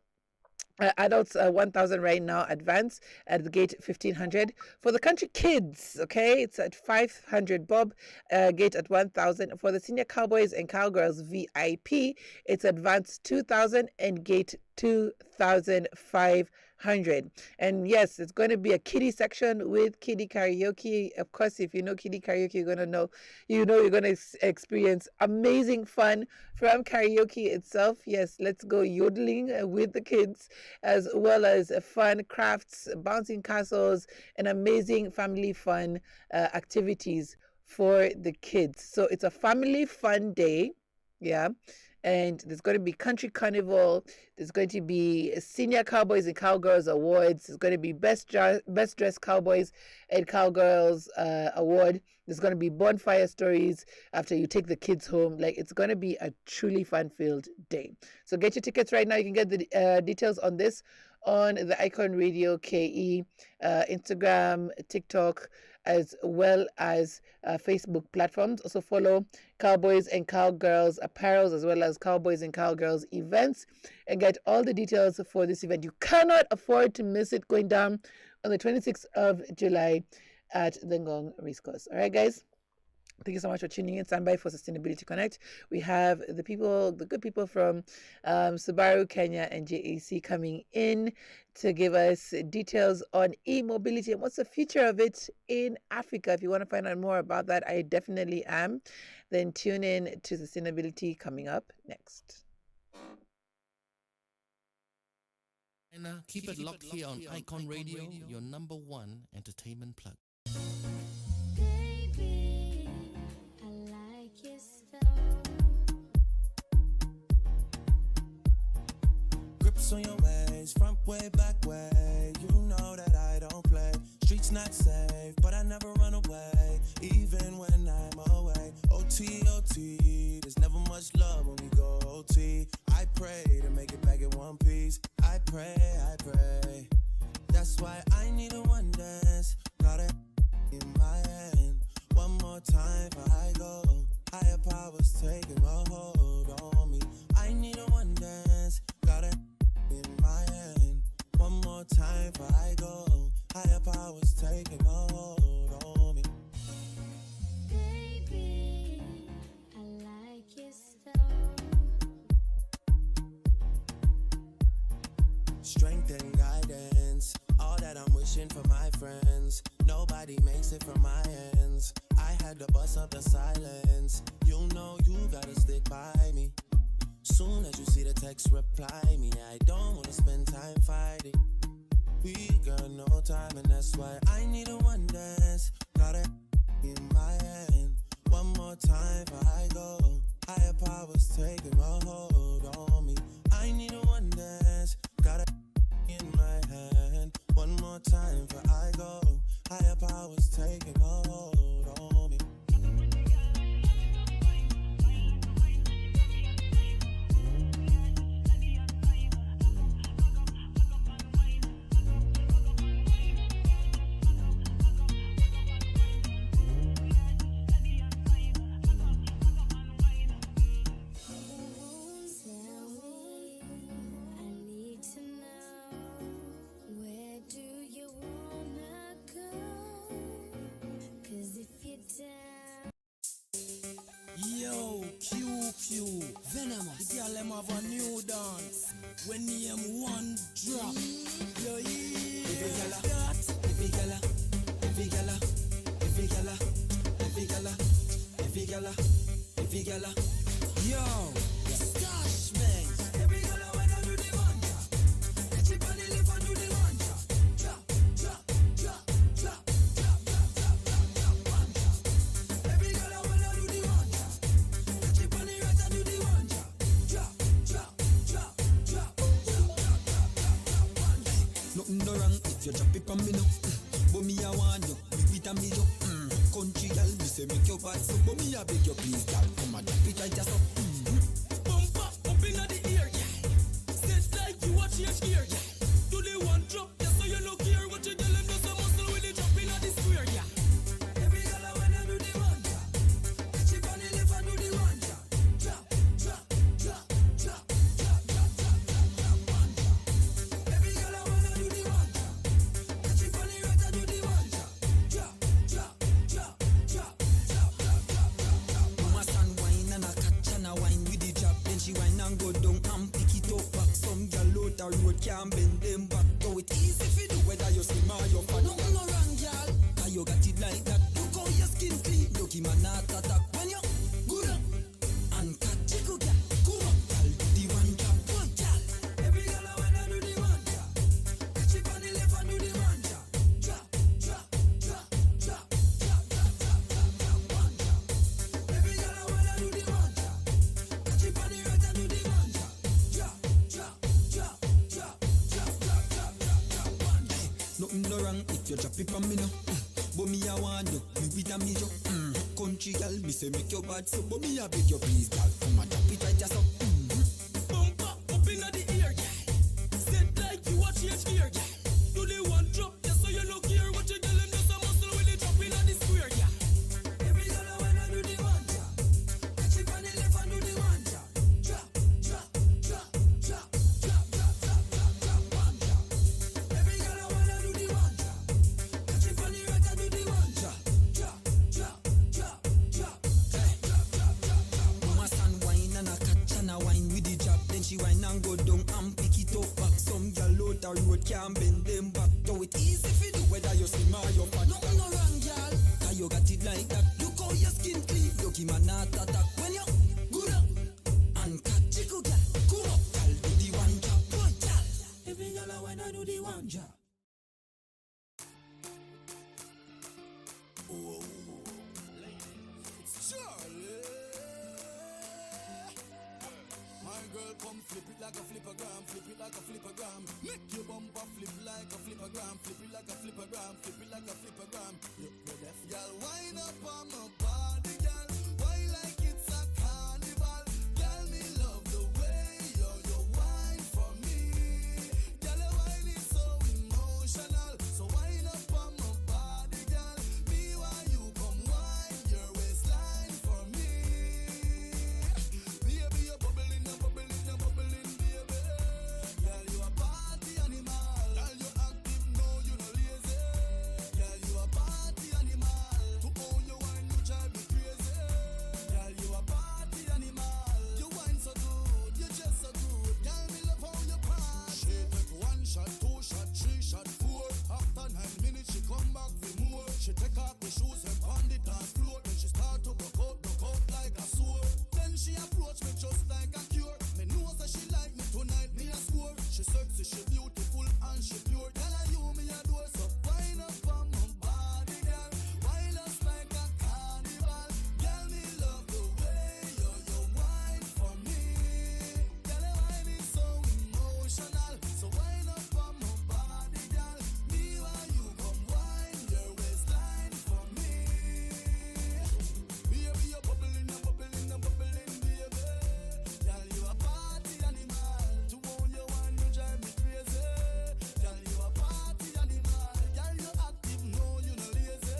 Adults 1,000 right now, advance at the gate 1,500. For the country kids, okay, it's at 500 bob, gate at 1,000. For the senior cowboys and cowgirls VIP, it's advance 2,000 and gate 2,500. And yes, it's going to be a kiddie section with kiddie karaoke. Of course, if you know kiddie karaoke, you're going to know, you're going to experience amazing fun from karaoke itself. Yes, let's go yodeling with the kids, as well as fun crafts, bouncing castles, and amazing family fun activities for the kids. So it's a family fun day. Yeah. And there's going to be country carnival. There's going to be senior cowboys and cowgirls awards. There's going to be best dressed cowboys and cowgirls award. There's going to be bonfire stories after you take the kids home. Like, it's going to be a truly fun-filled day. So get your tickets right now. You can get the details on this on the Icon Radio KE, Instagram, TikTok, as well as Facebook platforms. Also follow Cowboys and Cowgirls Apparels, as well as Cowboys and Cowgirls events, and get all the details for this event. You cannot afford to miss it, going down on the 26th of July at the Ngong Racecourse. All right, guys. Thank you so much for tuning in. Stand by for Sustainability Connect. We have the good people from Subaru Kenya and JAC coming in to give us details on e-mobility and what's the future of it in Africa. If you want to find out more about that, I definitely am. Then tune in to Sustainability coming up next. And keep it locked here on Icon Radio, your #1 entertainment plug. Grips on your ways, front way, back way. You know that I don't play. Streets not safe, but I never run away, even when I'm away. OT, OT, there's never much love when we go OT. I pray to make it back in one piece. I pray, I pray. That's why I need a one dance. Got it in my hand. One more time before I go. Higher powers taking a hold on me. I need a one dance. Got it in my hand. One more time before I go. Higher powers taking a hold on me. Baby, I like your style. Strength and guidance, all that I'm wishing for my friends. Nobody makes it from my ends. I had to bust up the silence. You know you gotta stick by me. Soon as you see the text, reply me. I don't wanna spend time fighting. We got no time, and that's why I need a one dance. Got it in my hand. One more time before I go. Higher powers taking a hold on me. I need a one dance. Got it in my hand. One more time before I go. Higher powers taking a hold on me. Yo, QQ, Venomous. The girl them have a new dance. When name one drop. Yo, yeah. Every gala, every gala, every gala, every gala, every gala, every gala. Yo, stash man. Every gala when I do the one drop. Catch it on the lip and do the one drop. Drop, drop, drop, drop, drop, drop, drop, drop, drop, one drop. Every gala when I do the one drop. Catch it on the right and do the one drop. Drop, drop, drop, drop, drop, drop, drop, drop, drop, one drop. Nothing no wrong if you drop it on me now. But me I want you, with a me yo. Country girl, me say make your bad so. But me I beg you please, girl, come and drop it right just up. Bump up inna the ear, yeah. Set like you watch change gear, yeah. Do the one drop, yeah, so you look here. What you girl them just a muscle with the drop inna the square, yeah. Every girl I wanna do the one drop. Catch it on the lip and do the one drop. Drop, drop, drop, drop, drop, drop, drop, drop, drop, one drop. drop it from me now. But me I want you, me with a me yo. Country girl, me say make your bad so. But me I beg you please, girl, come and drop it right just up. Bumper up inna the ear, yeah. Step like you watch your gear, yeah. Do the one drop, just so you look here. What you girl them just a muscle when they drop inna the square, yeah. Every girl I wanna do the one drop. Catch it on the left and do the one drop. Drop, drop, drop, drop, drop, drop, drop, drop, drop, one drop. Every girl I wanna do the one drop. Catch it on the right and do the one drop. Drop, drop, drop, drop, drop, drop, drop, drop, drop. Mama stand wine and a catch and a wine with the drop. Then she wine and go down and pick it up back. Some girl out the road can't bend them back. Do it easy for do whether you slim or you fat. Nothing no wrong, girl. Cause you got it like that. Look how your skin clean. Lucky man not attack. When you good up and catch it, girl. Come up, girl. Do the one job, boy, girl. Every girl I wanna do the one job. Charlie, my girl, come flip it like a flippergram, flip it like a flippergram. Make your bumper flip like a flippergram, flip it like a flippergram, flip it like a flippergram. You deaf, girl, wind up on my body, girl. Why like it's a carnival, girl? Me love the way you wine for me, girl. Your wine is so emotional, so wind up on my body, girl. Me while you come wine your waistline for me, baby. You're bubbling, you're bubbling, you're bubbling, baby. Girl, you a party animal. Girl, you active, no, you no lazy. Girl, you a party animal. To own your wine, you drive me crazy. Girl, you a party animal. You wine so good, you just so good. Girl, me love how you party. She take 1 shot, 2 shot, 3 shot, 4. After 9 minutes, she come back for more. She take off the shoes and pound it dance floor. Then she start to broke out like a sword. Then she approach me just like a cure. Me know that she like me tonight, me a score. She sexy, she beautiful and she pure. Tell her you me adore, so wind up on my body, girl. Wind us like a carnival. Girl, me love the way you wine for me. Girl, your wine is so emotional, so wind up on my body, girl. Me while you come wine your waistline for me. Baby, you're bubbling, you're bubbling, you're bubbling, baby. Girl, you a party animal. To own your wine, you drive me crazy. Girl, you a party animal. Girl, you active, no, you no lazy.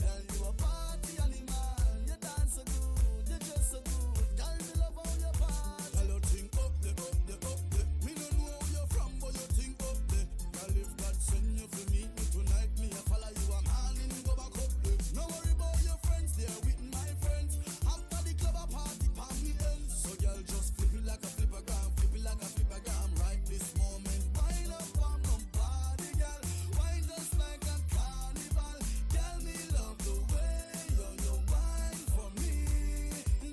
Girl, you a party animal. You dance so good, you dress so good. Girl, me love how you party. Girl, you think up there, up there, up there. Me no know where you're from, but you think up there. Girl, if God send you for meet me tonight, me a follow you a morning, go back up there. No worry about your friends, they're with my friends. After the club a party, palm me ends. So girl, just flip it like a flippergram, flip it like a flippergram. Right this moment, wind up on my body, girl. Wine just like a carnival. Girl, me love the way you wine for me.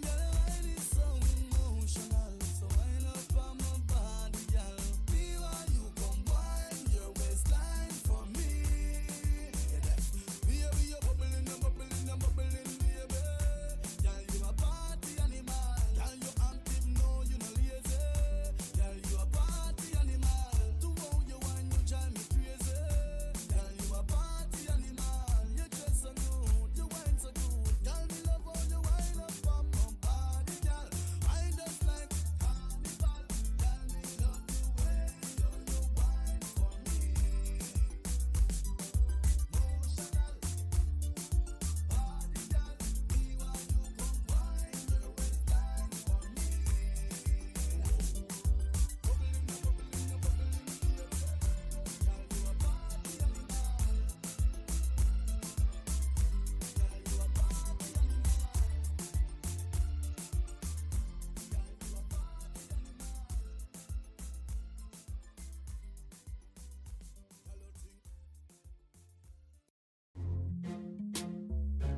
Girl, your wine is so emotional, so wind up on my body, girl. Me while you come wine your waistline for me. Baby, you're bubbling, you're bubbling, you're bubbling, baby. Girl, you a party animal. Girl, you active, no, you no lazy. Girl, you a party animal. To own your wine, you drive me crazy. Girl, you a party animal. You dress so good, you wine so good. Girl, me love how you wine up on my body, girl. Wine just like carnival. Girl, me love the way you wine for me. Emotional body, girl. Me while you come wine your waistline for me. Bubbling, you're bubbling, you're bubbling, baby. Girl, you a party animal. Girl, you a party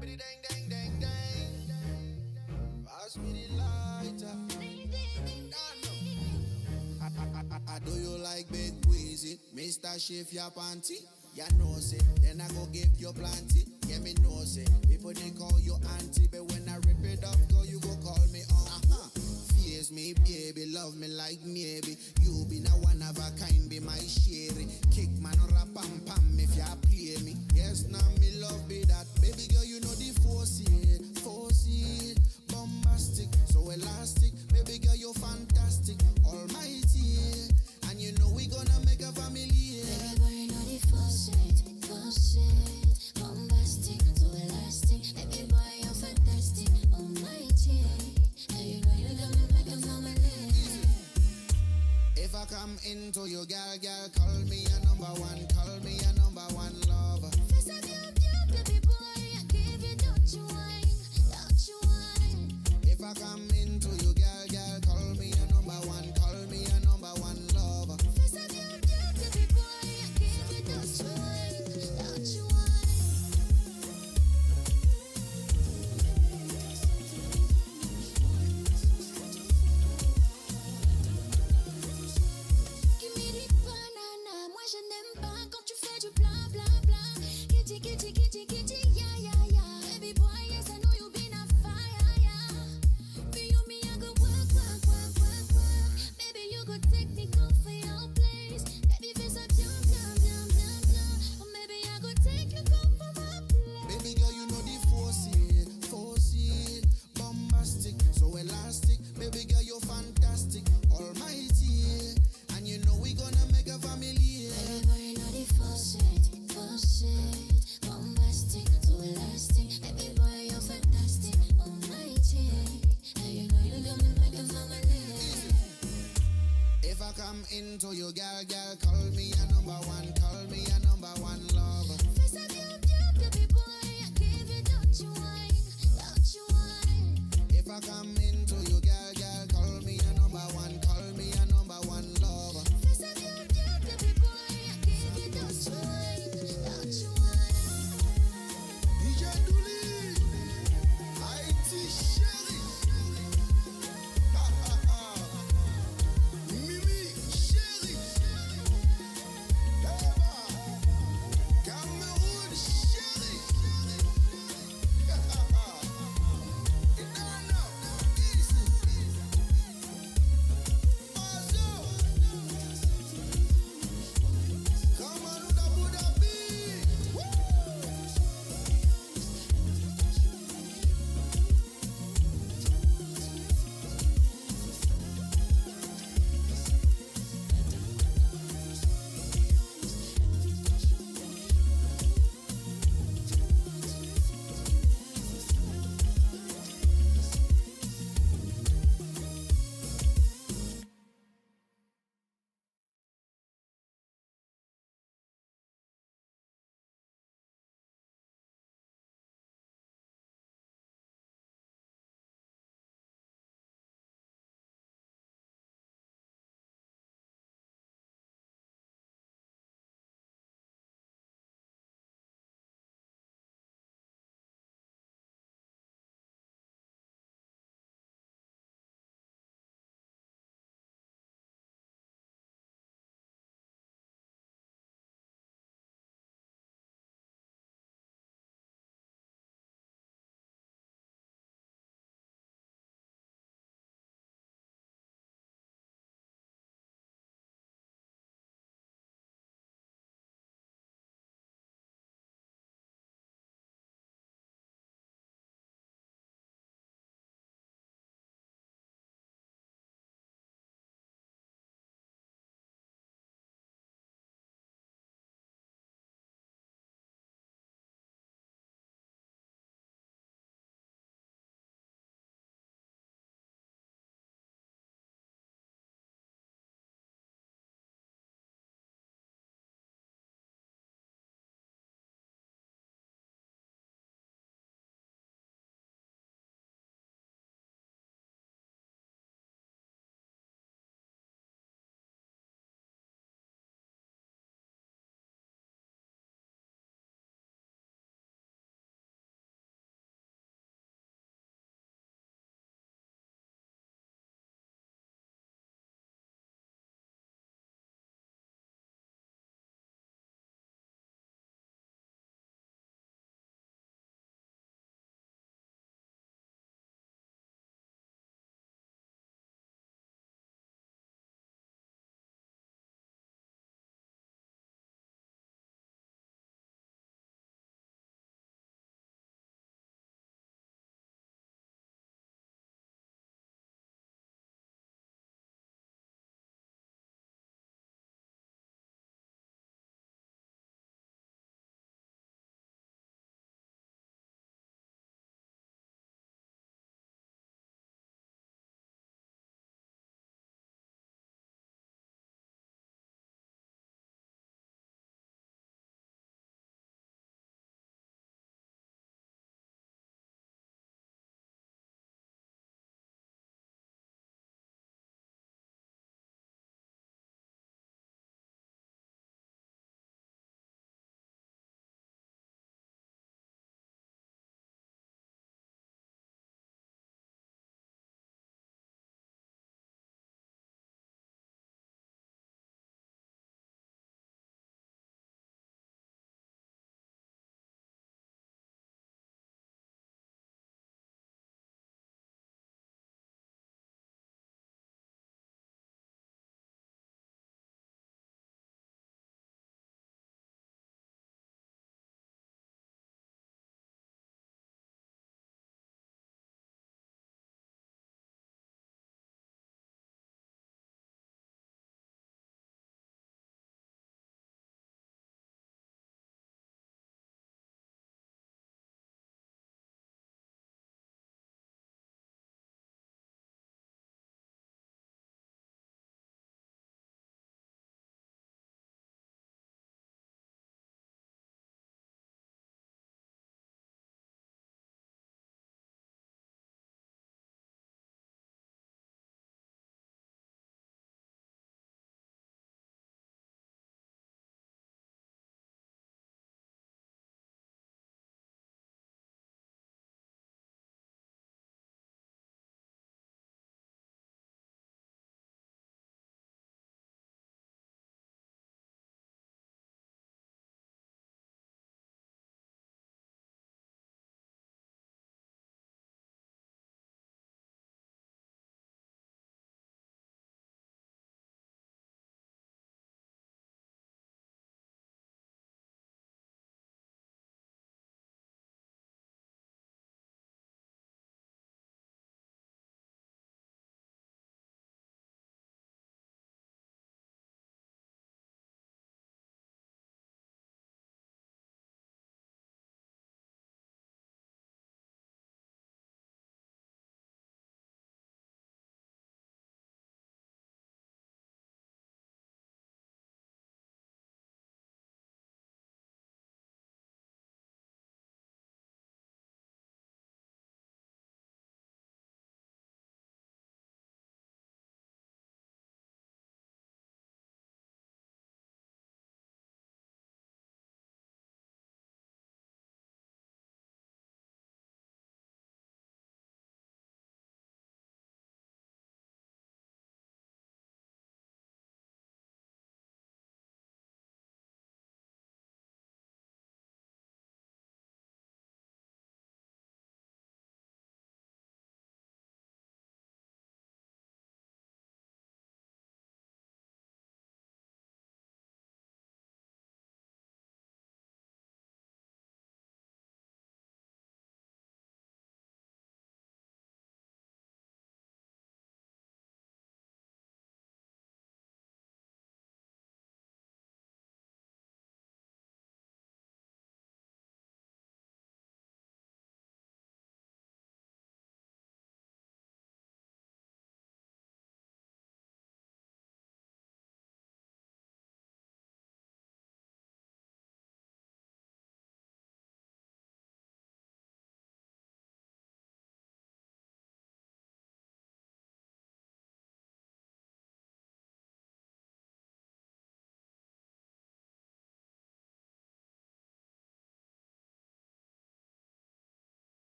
Biddy dang dang dang dang. Pass me the lighter. I do you like big wheezy, Mr. Shift your panty. Ya know say, then I go give you plenty. Yeah, me know say, people they call you auntie, but when I rip it up, girl, you go call me Fears me, baby, love me like maybe. You be the one of a kind, be my sherry. Kick man, rap pam pam if ya play me. come into you, girl, call me a number one, call me a number one lover. Face of you, baby boy, I give you, don't you whine, don't you whine. If I come into you, girl, call me a number one, call me a number one lover. Face of you, baby boy, I give you, don't you whine, don't you whine. Give me the banana, moi je n'aime pas quand tu fais du bla bla bla. Kitty, kitty, kitty, kitty, yeah, yeah, yeah. Baby boy, yes, I know you been a fire, yeah. For you, me, I go work, work, work, work, work. Baby, you go take me go for your place. Baby, face up, yum, yum, yum, yum, yum. Or maybe I go take you go for my place. Baby girl, you know the force it, bombastic, so elastic. Baby girl, you're fantastic, almighty. And you know we gonna make a family. Baby boy, you know the force it, bombastic, so elastic. Baby boy, you're fantastic, almighty. And you know you got me like a family. If I come into you, girl, call me a number one, call me a number one lover. Face of you, baby boy, I give you, don't you whine, don't you whine. If I come into you, girl, call me a number one,